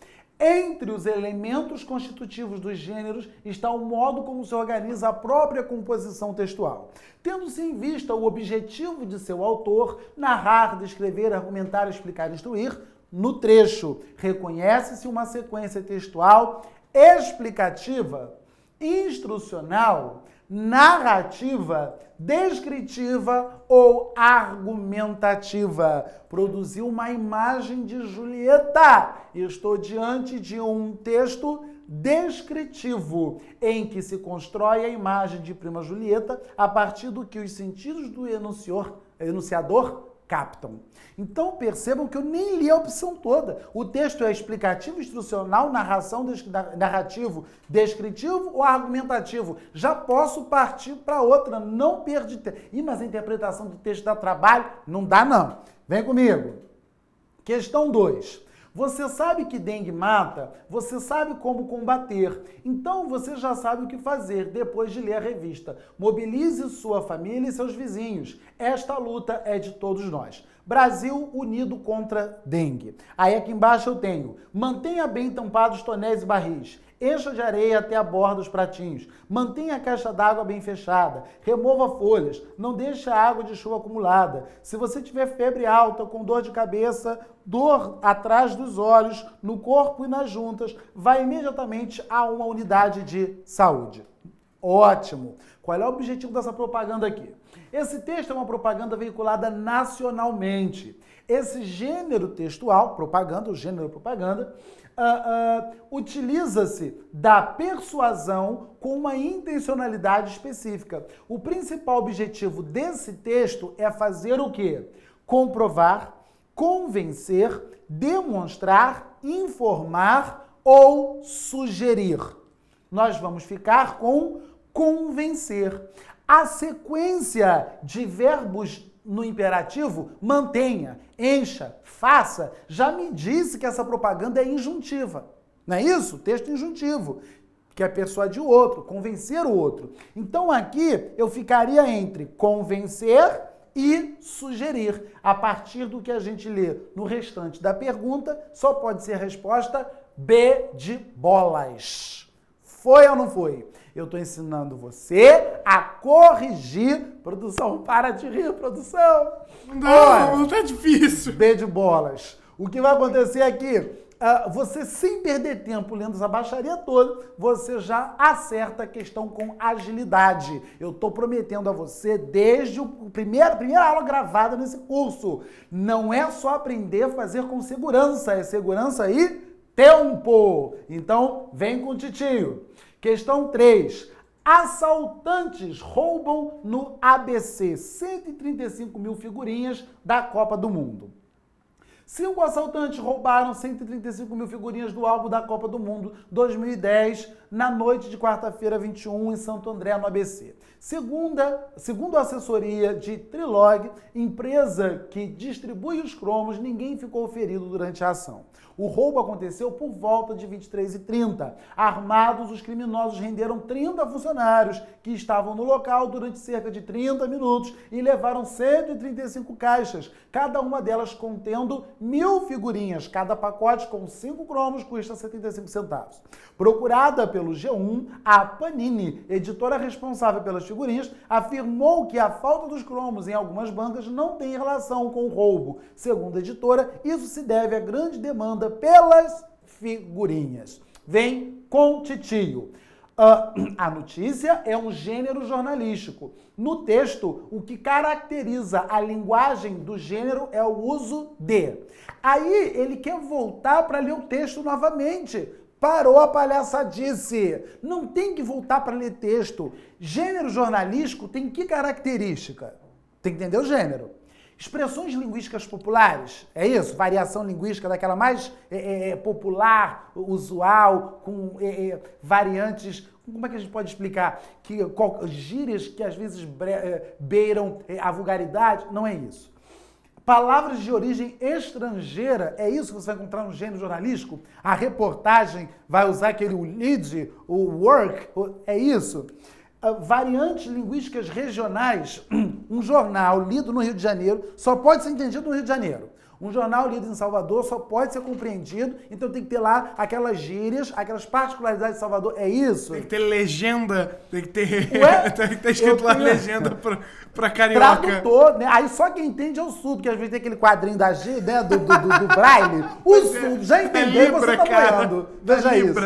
Entre os elementos constitutivos dos gêneros está o modo como se organiza a própria composição textual. Tendo-se em vista o objetivo de seu autor, narrar, descrever, argumentar, explicar, instruir, no trecho reconhece-se uma sequência textual explicativa, instrucional, narrativa, descritiva ou argumentativa. Produziu uma imagem de Julieta. Estou diante de um texto descritivo, em que se constrói a imagem de Prima Julieta a partir do que os sentidos do enunciador captam. Então percebam que eu nem li a opção toda. O texto é explicativo, instrucional, narrativo, descritivo ou argumentativo. Já posso partir para outra, não perdi tempo. Mas a interpretação do texto dá trabalho? Não dá não. Vem comigo. Questão 2. Você sabe que dengue mata, você sabe como combater. Então você já sabe o que fazer depois de ler a revista. Mobilize sua família e seus vizinhos. Esta luta é de todos nós. Brasil unido contra dengue. Aí aqui embaixo eu tenho: mantenha bem tampados tonéis e barris. Encha de areia até a borda dos pratinhos. Mantenha a caixa d'água bem fechada. Remova folhas. Não deixe a água de chuva acumulada. Se você tiver febre alta, com dor de cabeça, dor atrás dos olhos, no corpo e nas juntas, vá imediatamente a uma unidade de saúde. Ótimo! Qual é o objetivo dessa propaganda aqui? Esse texto é uma propaganda veiculada nacionalmente. Esse gênero textual, propaganda, o gênero propaganda, utiliza-se da persuasão com uma intencionalidade específica. O principal objetivo desse texto é fazer o quê? Comprovar, convencer, demonstrar, informar ou sugerir. Nós vamos ficar com convencer. A sequência de verbos no imperativo, mantenha, encha, faça, já me disse que essa propaganda é injuntiva. Não é isso? Texto injuntivo, que é persuadir o outro, convencer o outro. Então aqui eu ficaria entre convencer e sugerir. A partir do que a gente lê no restante da pergunta, só pode ser a resposta B de bolas. Foi ou não foi? Eu estou ensinando você a corrigir. Produção, para de rir, produção. Não tá difícil. B de bolas. O que vai acontecer aqui? Você, sem perder tempo lendo essa baixaria toda, você já acerta a questão com agilidade. Eu estou prometendo a você, desde a primeira aula gravada nesse curso, não é só aprender a fazer com segurança, é segurança e tempo. Então, vem com o titio. Questão 3. Assaltantes roubam no ABC 135 mil figurinhas da Copa do Mundo. 5 assaltantes roubaram 135 mil figurinhas do álbum da Copa do Mundo 2010 na noite de quarta-feira 21 em Santo André, no ABC. Segundo a assessoria de Trilog, empresa que distribui os cromos, ninguém ficou ferido durante a ação. O roubo aconteceu por volta de 23h30. Armados, os criminosos renderam 30 funcionários que estavam no local durante cerca de 30 minutos e levaram 135 caixas, cada uma delas contendo 1.000 figurinhas. Cada pacote com 5 cromos custa 75 centavos. Procurada pelo G1, a Panini, editora responsável pelas figurinhas, afirmou que a falta dos cromos em algumas bancas não tem relação com o roubo. Segundo a editora, isso se deve à grande demanda pelas figurinhas. Vem com titio. A notícia é um gênero jornalístico. No texto, o que caracteriza a linguagem do gênero é o uso de. Aí ele quer voltar para ler o texto novamente. Parou a palhaçadice. Não tem que voltar para ler texto. Gênero jornalístico tem que característica? Tem que entender o gênero. Expressões linguísticas populares, é isso? Variação linguística daquela mais popular, usual, com variantes, como é que a gente pode explicar? Gírias que às vezes beiram a vulgaridade, não é isso. Palavras de origem estrangeira, é isso que você vai encontrar no gênero jornalístico? A reportagem vai usar aquele lead, o work, é isso? Variantes linguísticas regionais. Um jornal lido no Rio de Janeiro só pode ser entendido no Rio de Janeiro. Um jornal lido em Salvador só pode ser compreendido, então tem que ter lá aquelas gírias, aquelas particularidades de Salvador. É isso? Tem que ter legenda, tem que ter, tem que ter escrito lá legenda pra carioca. Tradutor, né? Aí só quem entende é o surdo, porque às vezes tem aquele quadrinho da G, né? Do Braille. O surdo já entendeu e você tá apoiando. Veja isso.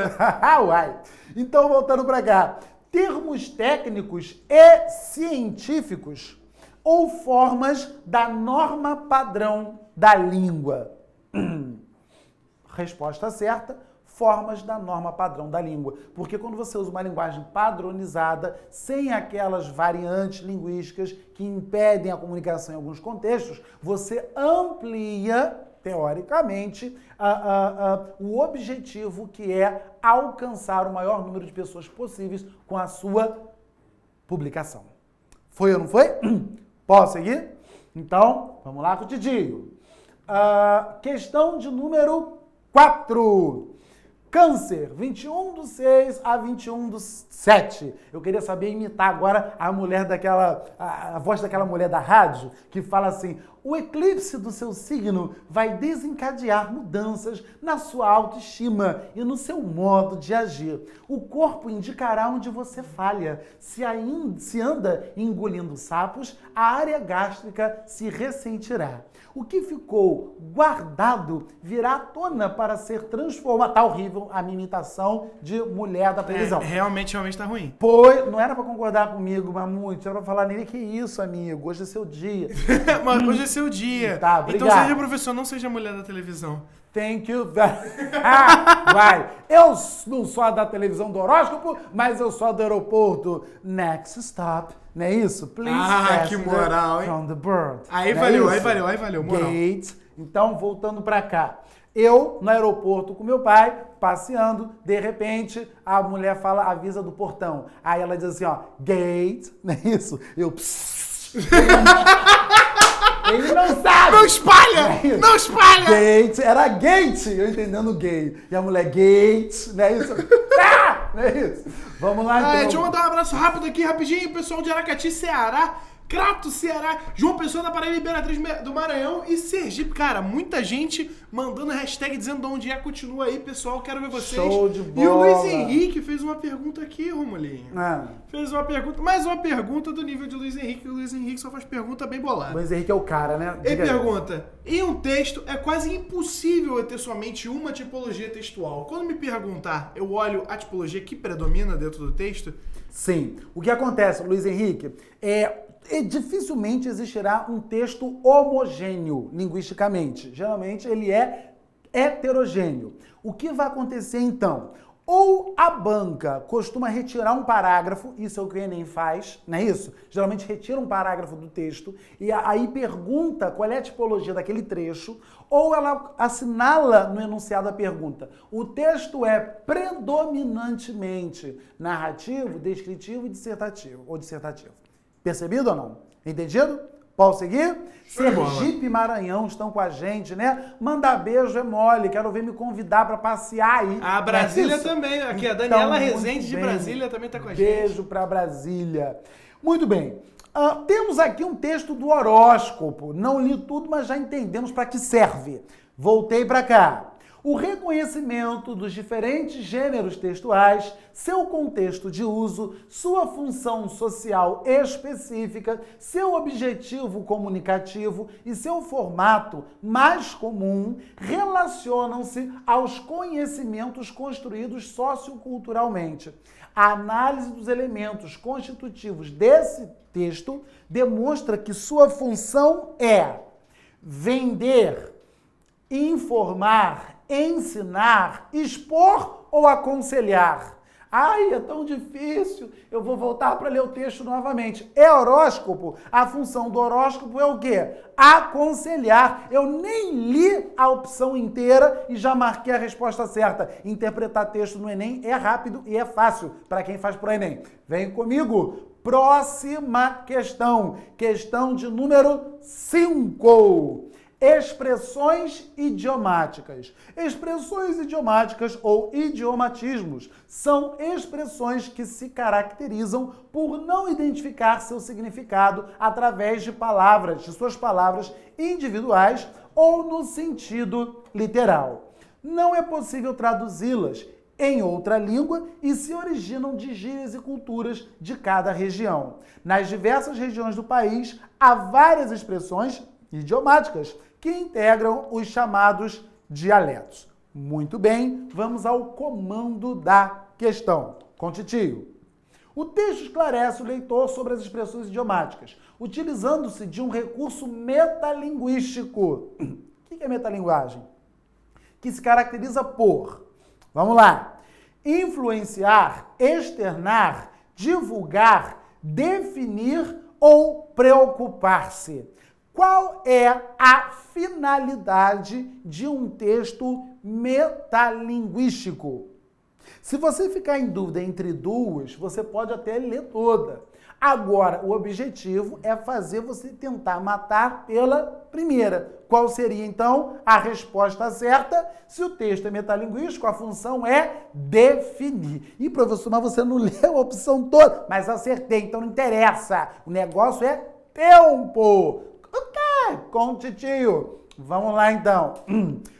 Uai. Então, voltando pra cá. Termos técnicos e científicos ou formas da norma padrão da língua? Resposta certa, formas da norma padrão da língua. Porque quando você usa uma linguagem padronizada, sem aquelas variantes linguísticas que impedem a comunicação em alguns contextos, você amplia, teoricamente, o objetivo que é alcançar o maior número de pessoas possíveis com a sua publicação. Foi ou não foi? Posso seguir? Então, vamos lá com o titio. Questão de número 4. Câncer, 21/6 a 21/7. Eu queria saber imitar agora a mulher daquela, a voz daquela mulher da rádio que fala assim: o eclipse do seu signo vai desencadear mudanças na sua autoestima e no seu modo de agir. O corpo indicará onde você falha. Se anda engolindo sapos, a área gástrica se ressentirá. O que ficou guardado virá à tona para ser transformado. Tá horrível a minha imitação de mulher da televisão. Realmente tá ruim. Pois, não era pra concordar comigo, mas muito. Era pra falar nele, que isso, amigo, hoje é seu dia. Mas hoje é seu dia. Tá, obrigado. Então seja professor, não seja mulher da televisão. Thank you. Vai. Eu não sou a da televisão do horóscopo, mas eu sou a do aeroporto. Next stop. Não é isso? Please que moral, hein? From the bird. Aí valeu, moral. Gate. Então, voltando pra cá. Eu, no aeroporto com meu pai, passeando, de repente, a mulher avisa do portão. Aí ela diz assim, ó, gate, não é isso? Eu, ele não sabe! Não espalha! Não espalha! Gate, era gate, eu entendendo gay. E a mulher, gate, não é isso? Não é isso? Vamos lá, então. Deixa eu mandar um abraço rápido aqui, rapidinho, pessoal de Aracati, Ceará. Crato, Ceará, João Pessoa da Paraíba, Imperatriz do Maranhão e Sergipe. Cara, muita gente mandando hashtag dizendo onde é. Continua aí, pessoal, quero ver vocês. Show de bola. E o Luiz Henrique fez uma pergunta aqui, Romulinho. Fez uma pergunta, mais uma pergunta do nível de Luiz Henrique. O Luiz Henrique só faz pergunta bem bolada. Luiz Henrique é o cara, né? Ele pergunta, em um texto é quase impossível eu ter somente uma tipologia textual. Quando me perguntar, eu olho a tipologia que predomina dentro do texto? Sim. O que acontece, Luiz Henrique, dificilmente existirá um texto homogêneo linguisticamente. Geralmente ele é heterogêneo. O que vai acontecer então? Ou a banca costuma retirar um parágrafo, isso é o que o Enem faz, não é isso? Geralmente retira um parágrafo do texto e aí pergunta qual é a tipologia daquele trecho, ou ela assinala no enunciado a pergunta. O texto é predominantemente narrativo, descritivo e dissertativo, ou dissertativo. Percebido ou não? Entendido? Posso seguir? Sergipe e Maranhão estão com a gente, né? Mandar beijo é mole, quero ver me convidar para passear aí. A Brasília também, aqui a Daniela Então, Rezende de bem. Brasília também tá com a gente. Beijo para Brasília. Muito bem. Temos aqui um texto do horóscopo. Não li tudo, mas já entendemos para que serve. Voltei para cá. O reconhecimento dos diferentes gêneros textuais, seu contexto de uso, sua função social específica, seu objetivo comunicativo e seu formato mais comum relacionam-se aos conhecimentos construídos socioculturalmente. A análise dos elementos constitutivos desse texto demonstra que sua função é vender, informar, ensinar, expor ou aconselhar. Ai, é tão difícil. Eu vou voltar para ler o texto novamente. É horóscopo? A função do horóscopo é o quê? Aconselhar. Eu nem li a opção inteira e já marquei a resposta certa. Interpretar texto no Enem é rápido e é fácil para quem faz pro Enem. Vem comigo. Próxima questão. Questão de número 5. Expressões idiomáticas. Expressões idiomáticas ou idiomatismos são expressões que se caracterizam por não identificar seu significado através de palavras, de suas palavras individuais ou no sentido literal. Não é possível traduzi-las em outra língua e se originam de gírias e culturas de cada região. Nas diversas regiões do país, há várias expressões idiomáticas que integram os chamados dialetos. Muito bem, vamos ao comando da questão. Com titio. O texto esclarece o leitor sobre as expressões idiomáticas, utilizando-se de um recurso metalinguístico. O que é metalinguagem? Que se caracteriza por, vamos lá, influenciar, externar, divulgar, definir ou preocupar-se. Qual é a finalidade de um texto metalinguístico? Se você ficar em dúvida entre duas, você pode até ler toda. Agora, o objetivo é fazer você tentar matar pela primeira. Qual seria, então, a resposta certa? Se o texto é metalinguístico, a função é definir. E, professor, mas você não leu a opção toda. Mas acertei, então não interessa. O negócio é tempo. Ok, com o titio. Vamos lá, então.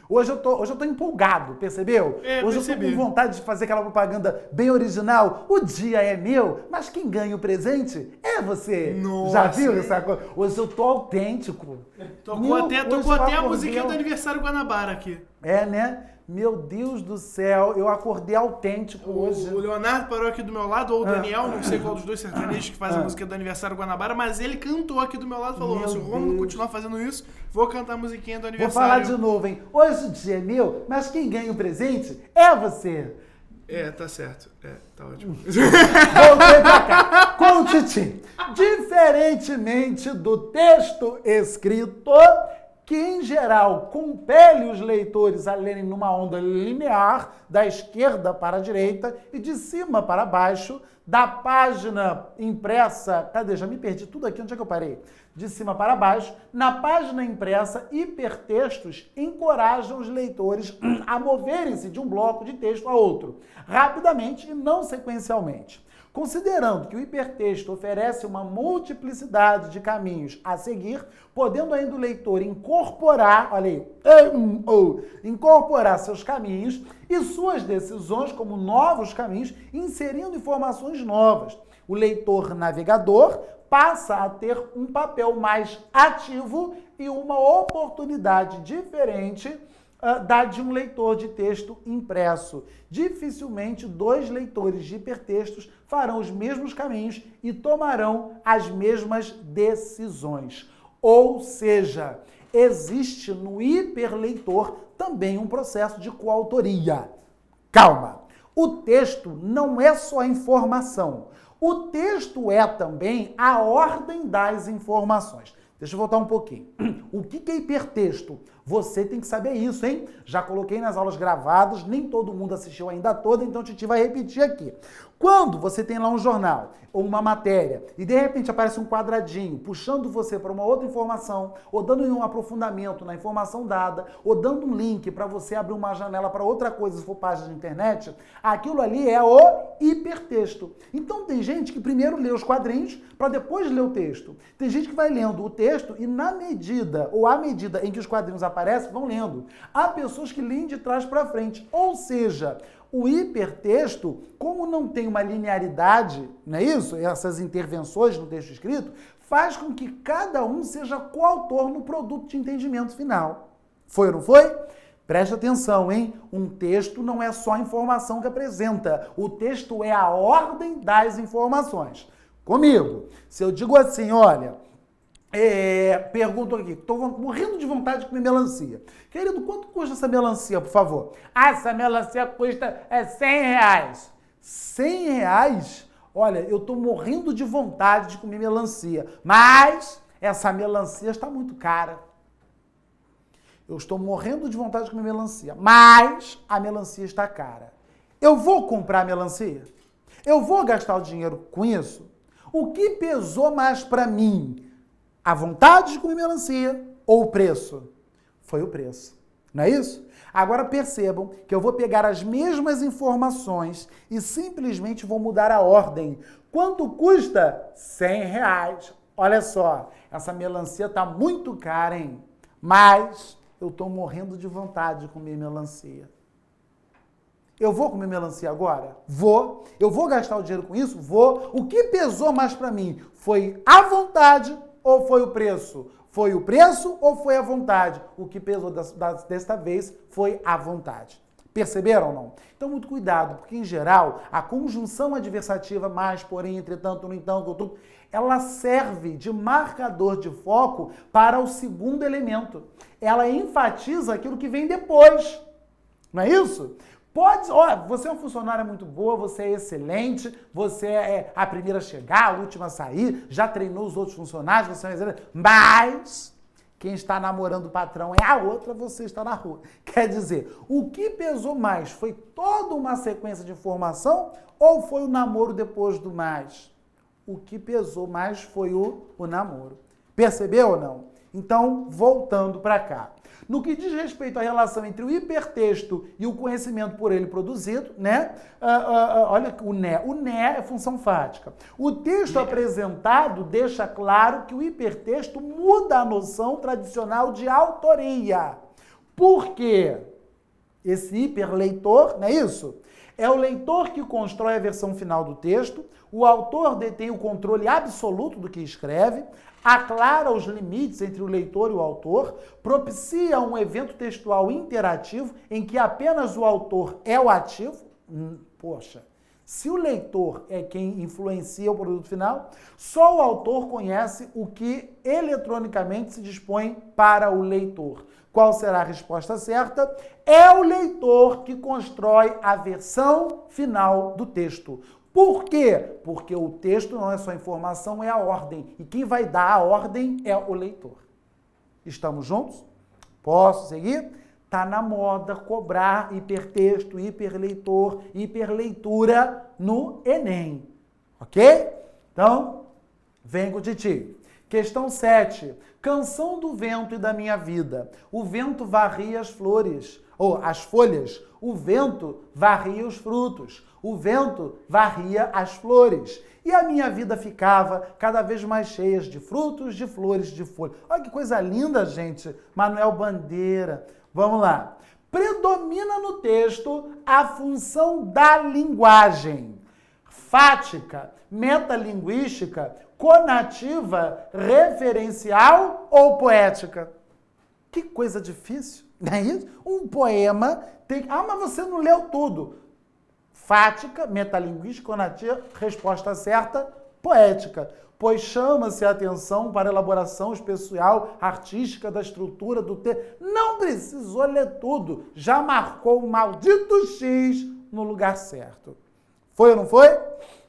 Hoje eu tô empolgado, percebeu? Hoje eu tô com vontade de fazer aquela propaganda bem original. O dia é meu, mas quem ganha o presente é você. Nossa. Já viu essa coisa? Hoje eu tô autêntico. Tocou até a musiquinha do aniversário Guanabara aqui. É, né? Meu Deus do céu, eu acordei autêntico hoje. O Leonardo parou aqui do meu lado, ou o Daniel, não sei qual dos dois sertanejos que faz a música do aniversário Guanabara, mas ele cantou aqui do meu lado e falou, se o Romulo continuar fazendo isso, vou cantar a musiquinha do aniversário. Vou falar de novo, hein? Hoje o dia é meu, mas quem ganha o presente é você. Tá certo. Tá ótimo. Voltei pra cá. Com o Titi. Diferentemente do texto escrito, que em geral compele os leitores a lerem numa onda linear, da esquerda para a direita e de cima para baixo, da página impressa... Cadê? Já me perdi tudo aqui, onde é que eu parei? De cima para baixo. Na página impressa, hipertextos encorajam os leitores a moverem-se de um bloco de texto a outro, rapidamente e não sequencialmente. Considerando que o hipertexto oferece uma multiplicidade de caminhos a seguir, podendo ainda o leitor incorporar, olha aí, incorporar seus caminhos e suas decisões como novos caminhos, inserindo informações novas. O leitor navegador passa a ter um papel mais ativo e uma oportunidade diferente da de um leitor de texto impresso. Dificilmente dois leitores de hipertextos farão os mesmos caminhos e tomarão as mesmas decisões. Ou seja, existe no hiperleitor também um processo de coautoria. Calma! O texto não é só informação. O texto é também a ordem das informações. Deixa eu voltar um pouquinho. O que é hipertexto? Você tem que saber isso, hein? Já coloquei nas aulas gravadas, nem todo mundo assistiu ainda toda, então a Titi vai repetir aqui. Quando você tem lá um jornal ou uma matéria e de repente aparece um quadradinho puxando você para uma outra informação, ou dando um aprofundamento na informação dada, ou dando um link para você abrir uma janela para outra coisa, se for página de internet, aquilo ali é o hipertexto. Então tem gente que primeiro lê os quadrinhos para depois ler o texto. Tem gente que vai lendo o texto e à medida em que os quadrinhos aparecem, vão lendo. Há pessoas que leem de trás para frente. Ou seja, o hipertexto, como não tem uma linearidade, não é isso? Essas intervenções no texto escrito, faz com que cada um seja coautor no produto de entendimento final. Foi ou não foi? Preste atenção, hein? Um texto não é só a informação que apresenta. O texto é a ordem das informações. Comigo, se eu digo assim, olha... pergunto aqui, estou morrendo de vontade de comer melancia. Querido, quanto custa essa melancia, por favor? Ah, essa melancia custa R$100. R$100? Olha, eu estou morrendo de vontade de comer melancia, mas essa melancia está muito cara. Eu estou morrendo de vontade de comer melancia, mas a melancia está cara. Eu vou comprar melancia? Eu vou gastar o dinheiro com isso? O que pesou mais para mim? A vontade de comer melancia ou o preço? Foi o preço, não é isso? Agora percebam que eu vou pegar as mesmas informações e simplesmente vou mudar a ordem. Quanto custa? R$100. Olha só, essa melancia tá muito cara, hein? Mas eu tô morrendo de vontade de comer melancia. Eu vou comer melancia agora? Vou. Eu vou gastar o dinheiro com isso? Vou. O que pesou mais para mim? Foi a vontade ou foi o preço? Foi o preço ou foi a vontade? O que pesou desta vez foi a vontade. Perceberam ou não? Então, muito cuidado, porque, em geral, a conjunção adversativa, mais, porém, entretanto, no entanto, tudo, ela serve de marcador de foco para o segundo elemento. Ela enfatiza aquilo que vem depois. Não é isso? Você é uma funcionária muito boa, você é excelente, você é a primeira a chegar, a última a sair, já treinou os outros funcionários, você é excelente, mas quem está namorando o patrão é a outra, você está na rua. Quer dizer, o que pesou mais? Foi toda uma sequência de informação ou foi o namoro depois do mais? O que pesou mais foi o namoro. Percebeu ou não? Então, voltando para cá. No que diz respeito à relação entre o hipertexto e o conhecimento por ele produzido, né? Olha o né. O né é função fática. O texto apresentado deixa claro que o hipertexto muda a noção tradicional de autoria. Por quê? Esse hiperleitor, não é isso? É o leitor que constrói a versão final do texto, o autor detém o controle absoluto do que escreve, aclara os limites entre o leitor e o autor, propicia um evento textual interativo em que apenas o autor é o ativo. Poxa, se o leitor é quem influencia o produto final, só o autor conhece o que eletronicamente se dispõe para o leitor. Qual será a resposta certa? É o leitor que constrói a versão final do texto. Por quê? Porque o texto não é só informação, é a ordem. E quem vai dar a ordem é o leitor. Estamos juntos? Posso seguir? Tá na moda cobrar hipertexto, hiperleitor, hiperleitura no Enem. Ok? Então, vem com o Titi. Questão 7. Canção do vento e da minha vida. O vento varria as flores, ou as folhas. O vento varria os frutos. O vento varria as flores. E a minha vida ficava cada vez mais cheia de frutos, de flores, de folhas. Olha que coisa linda, gente. Manuel Bandeira. Vamos lá. Predomina no texto a função da linguagem. Fática, metalinguística, conativa, referencial ou poética? Que coisa difícil, não é isso? Um poema tem... mas você não leu tudo. Fática, metalinguística, conativa, resposta certa, poética, pois chama-se a atenção para a elaboração especial artística da estrutura do texto. Não precisou ler tudo, já marcou o maldito X no lugar certo. Foi ou não foi?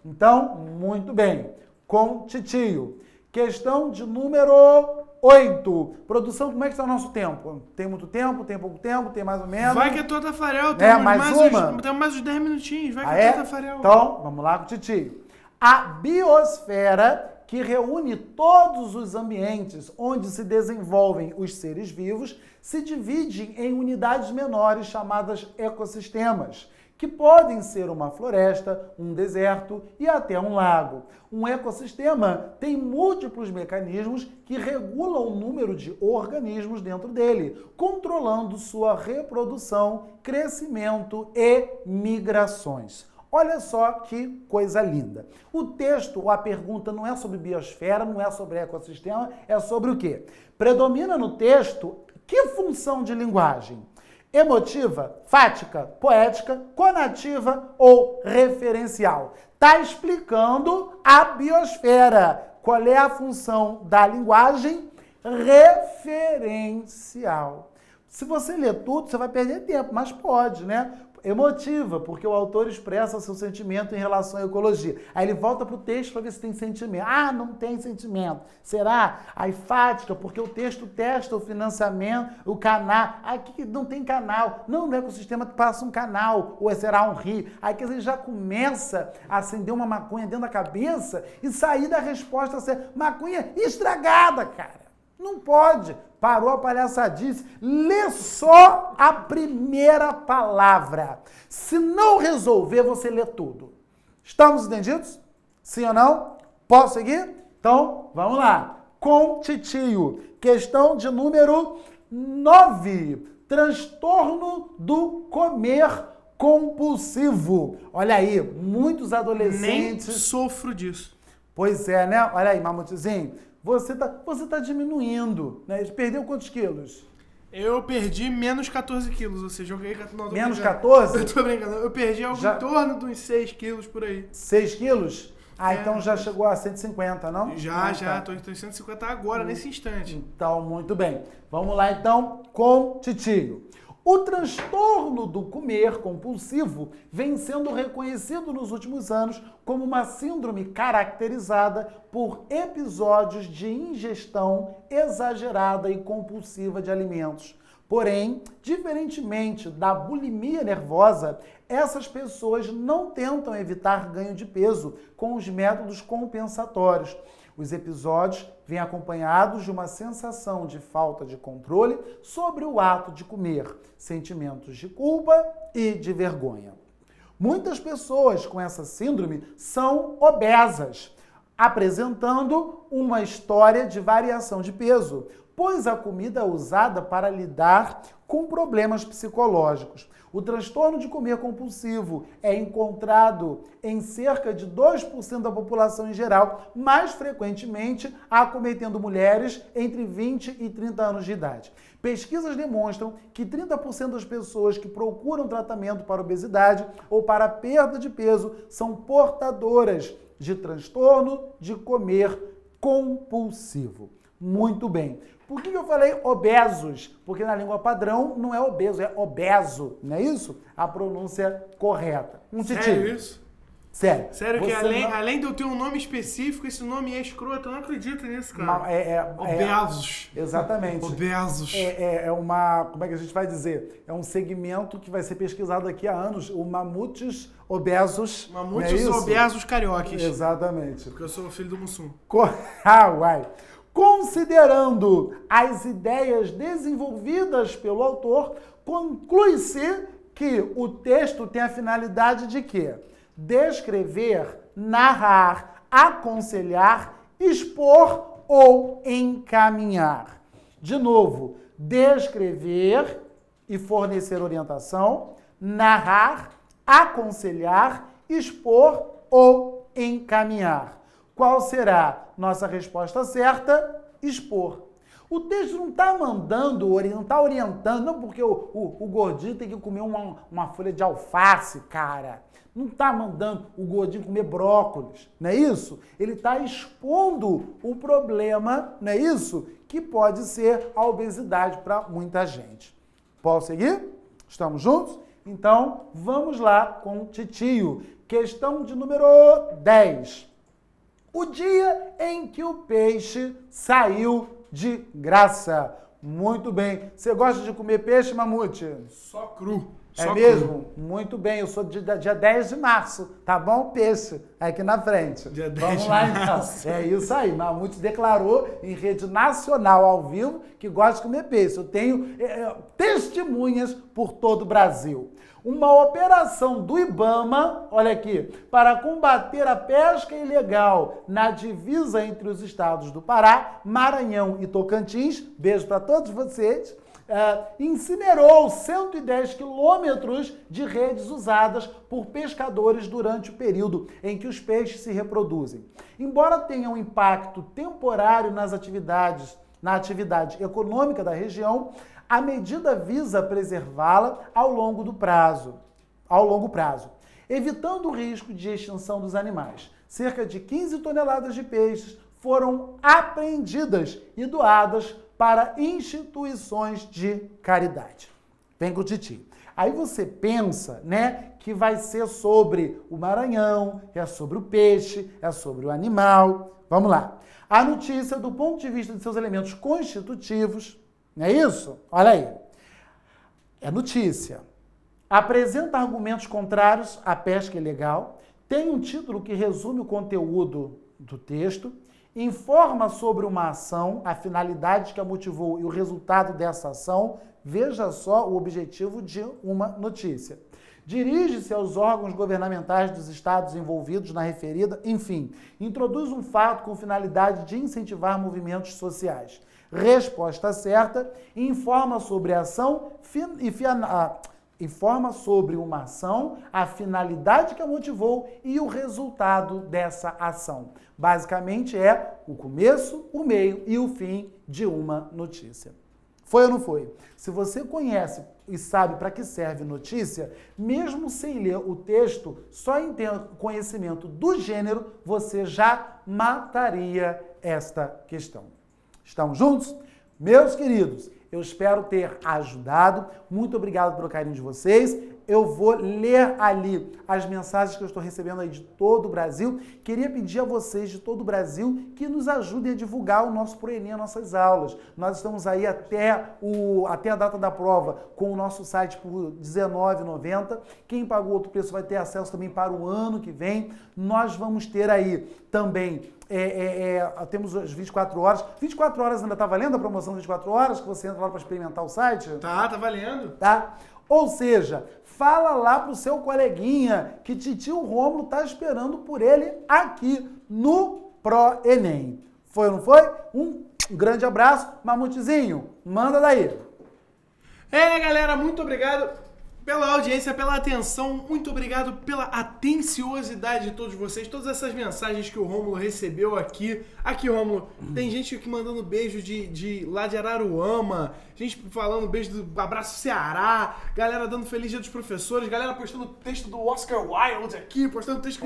Então, muito bem. Com titio. Questão de número 8. Produção, como é que está o nosso tempo? Tem muito tempo? Tem pouco tempo? Tem mais ou menos? Vai que é tua, Tafarel. Mais uma? Temos mais uns 10 minutinhos. Vai que Ah, é é? tua, Tafarel. Então, vamos lá com o titio. A biosfera, que reúne todos os ambientes onde se desenvolvem os seres vivos, se divide em unidades menores chamadas ecossistemas, que podem ser uma floresta, um deserto e até um lago. Um ecossistema tem múltiplos mecanismos que regulam o número de organismos dentro dele, controlando sua reprodução, crescimento e migrações. Olha só que coisa linda. O texto, ou a pergunta, não é sobre biosfera, não é sobre ecossistema, é sobre o quê? Predomina no texto que função de linguagem? Emotiva, fática, poética, conativa ou referencial? Está explicando a biosfera. Qual é a função da linguagem? Referencial. Se você ler tudo, você vai perder tempo, mas pode, né? Emotiva, porque o autor expressa seu sentimento em relação à ecologia. Aí ele volta para o texto para ver se tem sentimento. Ah, não tem sentimento. Será? Aí fática, porque o texto testa o financiamento, o canal. Aqui não tem canal. Não, no ecossistema passa um canal, ou será um rio. Aí que ele já começa a acender uma maconha dentro da cabeça e sair da resposta a ser maconha estragada, cara. Não pode. Parou a palhaçadice. Lê só a primeira palavra. Se não resolver, você lê tudo. Estamos entendidos? Sim ou não? Posso seguir? Então, vamos lá. Com titio. Questão de número 9. Transtorno do comer compulsivo. Olha aí, muitos adolescentes... Nem sofro disso. Pois é, né? Olha aí, Mamutezinho. Você tá diminuindo, né? Perdeu quantos quilos? Eu perdi menos 14 quilos, ou seja, joguei... Não, menos 14? Eu tô brincando. Eu perdi algo em torno de uns 6 quilos por aí. 6 quilos? Ah, então já chegou a 150, não? Já. Tô em 150 agora, nesse instante. Então, muito bem. Vamos lá, então, com titio. O transtorno do comer compulsivo vem sendo reconhecido nos últimos anos como uma síndrome caracterizada por episódios de ingestão exagerada e compulsiva de alimentos. Porém, diferentemente da bulimia nervosa, essas pessoas não tentam evitar ganho de peso com os métodos compensatórios. Os episódios vêm acompanhados de uma sensação de falta de controle sobre o ato de comer, sentimentos de culpa e de vergonha. Muitas pessoas com essa síndrome são obesas, apresentando uma história de variação de peso, pois a comida é usada para lidar com problemas psicológicos. O transtorno de comer compulsivo é encontrado em cerca de 2% da população em geral, mais frequentemente acometendo mulheres entre 20 e 30 anos de idade. Pesquisas demonstram que 30% das pessoas que procuram tratamento para obesidade ou para perda de peso são portadoras de transtorno de comer compulsivo. Muito bem. Por que eu falei obesos? Porque na língua padrão não é obeso, é obeso, não é isso? A pronúncia correta. Sério isso? Sério. Sério que além de eu ter um nome específico, esse nome é escroto. Eu não acredito nisso, cara. Obesos. Exatamente. Obesos. É uma... Como é que a gente vai dizer? É um segmento que vai ser pesquisado daqui a anos. O mamutes obesos. Mamutes obesos cariocas. Exatamente. Porque eu sou o filho do Mussum. Uai. Considerando as ideias desenvolvidas pelo autor, conclui-se que o texto tem a finalidade de quê? Descrever, narrar, aconselhar, expor ou encaminhar. De novo, descrever e fornecer orientação, narrar, aconselhar, expor ou encaminhar. Qual será nossa resposta certa? Expor. O texto não está mandando, não está orientando, não porque o gordinho tem que comer uma folha de alface, cara. Não está mandando o gordinho comer brócolis, não é isso? Ele está expondo o problema, não é isso? Que pode ser a obesidade para muita gente. Posso seguir? Estamos juntos? Então, vamos lá com o titio. Questão de número 10. O dia em que o peixe saiu de graça. Muito bem. Você gosta de comer peixe, Mamute? Só cru. É mesmo? Muito bem. Eu sou dia 10 de março. Tá bom? Peixe. Aqui na frente. Dia 10 Vamos de lá, março. então. É isso aí. Mamute declarou em rede nacional ao vivo que gosta de comer peixe. Eu tenho testemunhas por todo o Brasil. Uma operação do IBAMA, olha aqui, para combater a pesca ilegal na divisa entre os estados do Pará, Maranhão e Tocantins, beijo para todos vocês, incinerou 110 quilômetros de redes usadas por pescadores durante o período em que os peixes se reproduzem. Embora tenha um impacto temporário na atividade econômica da região, a medida visa preservá-la ao longo prazo, evitando o risco de extinção dos animais. Cerca de 15 toneladas de peixes foram apreendidas e doadas para instituições de caridade. Vem com o Titi. Aí você pensa, né, que vai ser sobre o Maranhão, é sobre o peixe, é sobre o animal. Vamos lá. A notícia, do ponto de vista de seus elementos constitutivos, não é isso? Olha aí. É notícia. Apresenta argumentos contrários à pesca ilegal, tem um título que resume o conteúdo do texto, informa sobre uma ação, a finalidade que a motivou e o resultado dessa ação. Veja só o objetivo de uma notícia. Dirige-se aos órgãos governamentais dos estados envolvidos na referida, enfim, introduz um fato com finalidade de incentivar movimentos sociais. Resposta certa, informa sobre a ação informa sobre uma ação, a finalidade que a motivou e o resultado dessa ação. Basicamente é o começo, o meio e o fim de uma notícia. Foi ou não foi? Se você conhece e sabe para que serve notícia, mesmo sem ler o texto, só em ter conhecimento do gênero, você já mataria esta questão. Estamos juntos? Meus queridos, eu espero ter ajudado. Muito obrigado pelo carinho de vocês. Eu vou ler ali as mensagens que eu estou recebendo aí de todo o Brasil. Queria pedir a vocês de todo o Brasil que nos ajudem a divulgar o nosso ProEnem, as nossas aulas. Nós estamos aí até a data da prova com o nosso site por R$19,90. Quem pagou outro preço vai ter acesso também para o ano que vem. Nós vamos ter aí também... temos as 24 horas. 24 horas ainda tá valendo a promoção de 24 horas, que você entra lá para experimentar o site? Tá valendo. Tá? Ou seja, fala lá pro seu coleguinha que titio Rômulo tá esperando por ele aqui no ProEnem. Foi ou não foi? Um grande abraço. Mamutezinho, manda daí. Galera, muito obrigado pela audiência, pela atenção, muito obrigado pela atenciosidade de todos vocês, todas essas mensagens que o Rômulo recebeu aqui. Aqui, Rômulo, tem gente aqui mandando beijo lá de Araruama, gente falando beijo do abraço Ceará, galera dando feliz dia dos professores, galera postando texto do Oscar Wilde aqui, postando texto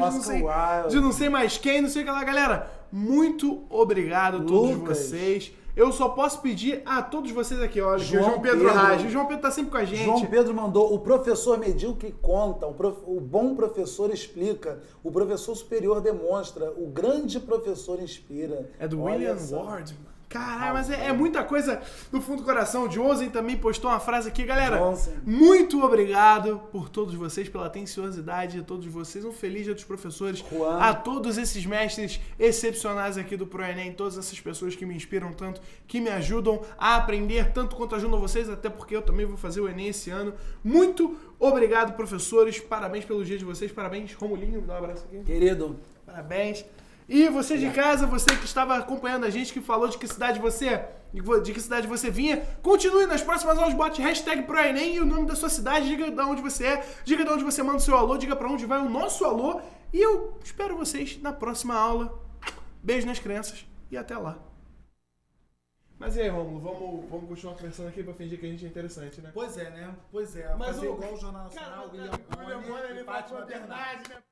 de não sei mais quem, não sei o que lá. Galera, muito obrigado a todos vocês. Eu só posso pedir a todos vocês aqui, olha, João Pedro Raj. O João Pedro tá sempre com a gente. João Pedro mandou: o professor medíocre conta, o bom professor explica, o professor superior demonstra, o grande professor inspira. É do William Ward. Caralho, mas é muita coisa do fundo do coração. O Josen também postou uma frase aqui. Galera, muito obrigado por todos vocês, pela atenciosidade de todos vocês. Um feliz dia dos professores. A todos esses mestres excepcionais aqui do ProEnem, todas essas pessoas que me inspiram tanto, que me ajudam a aprender tanto quanto ajudam vocês, até porque eu também vou fazer o Enem esse ano. Muito obrigado, professores. Parabéns pelo dia de vocês. Parabéns, Romulinho. Dá um abraço aqui. Querido. Parabéns. E você de casa, você que estava acompanhando a gente, que falou de que cidade você vinha, continue nas próximas aulas, bote hashtag ProEnem e o nome da sua cidade, diga de onde você é, diga de onde você manda o seu alô, diga pra onde vai o nosso alô. E eu espero vocês na próxima aula. Beijo nas crianças e até lá. Mas e aí, Rômulo, vamos continuar conversando aqui pra fingir que a gente é interessante, né? Pois é, né? Pois é. Mas fazer igual o Jornal Cara, Nacional, o William Bonner, ele faz uma verdade, né?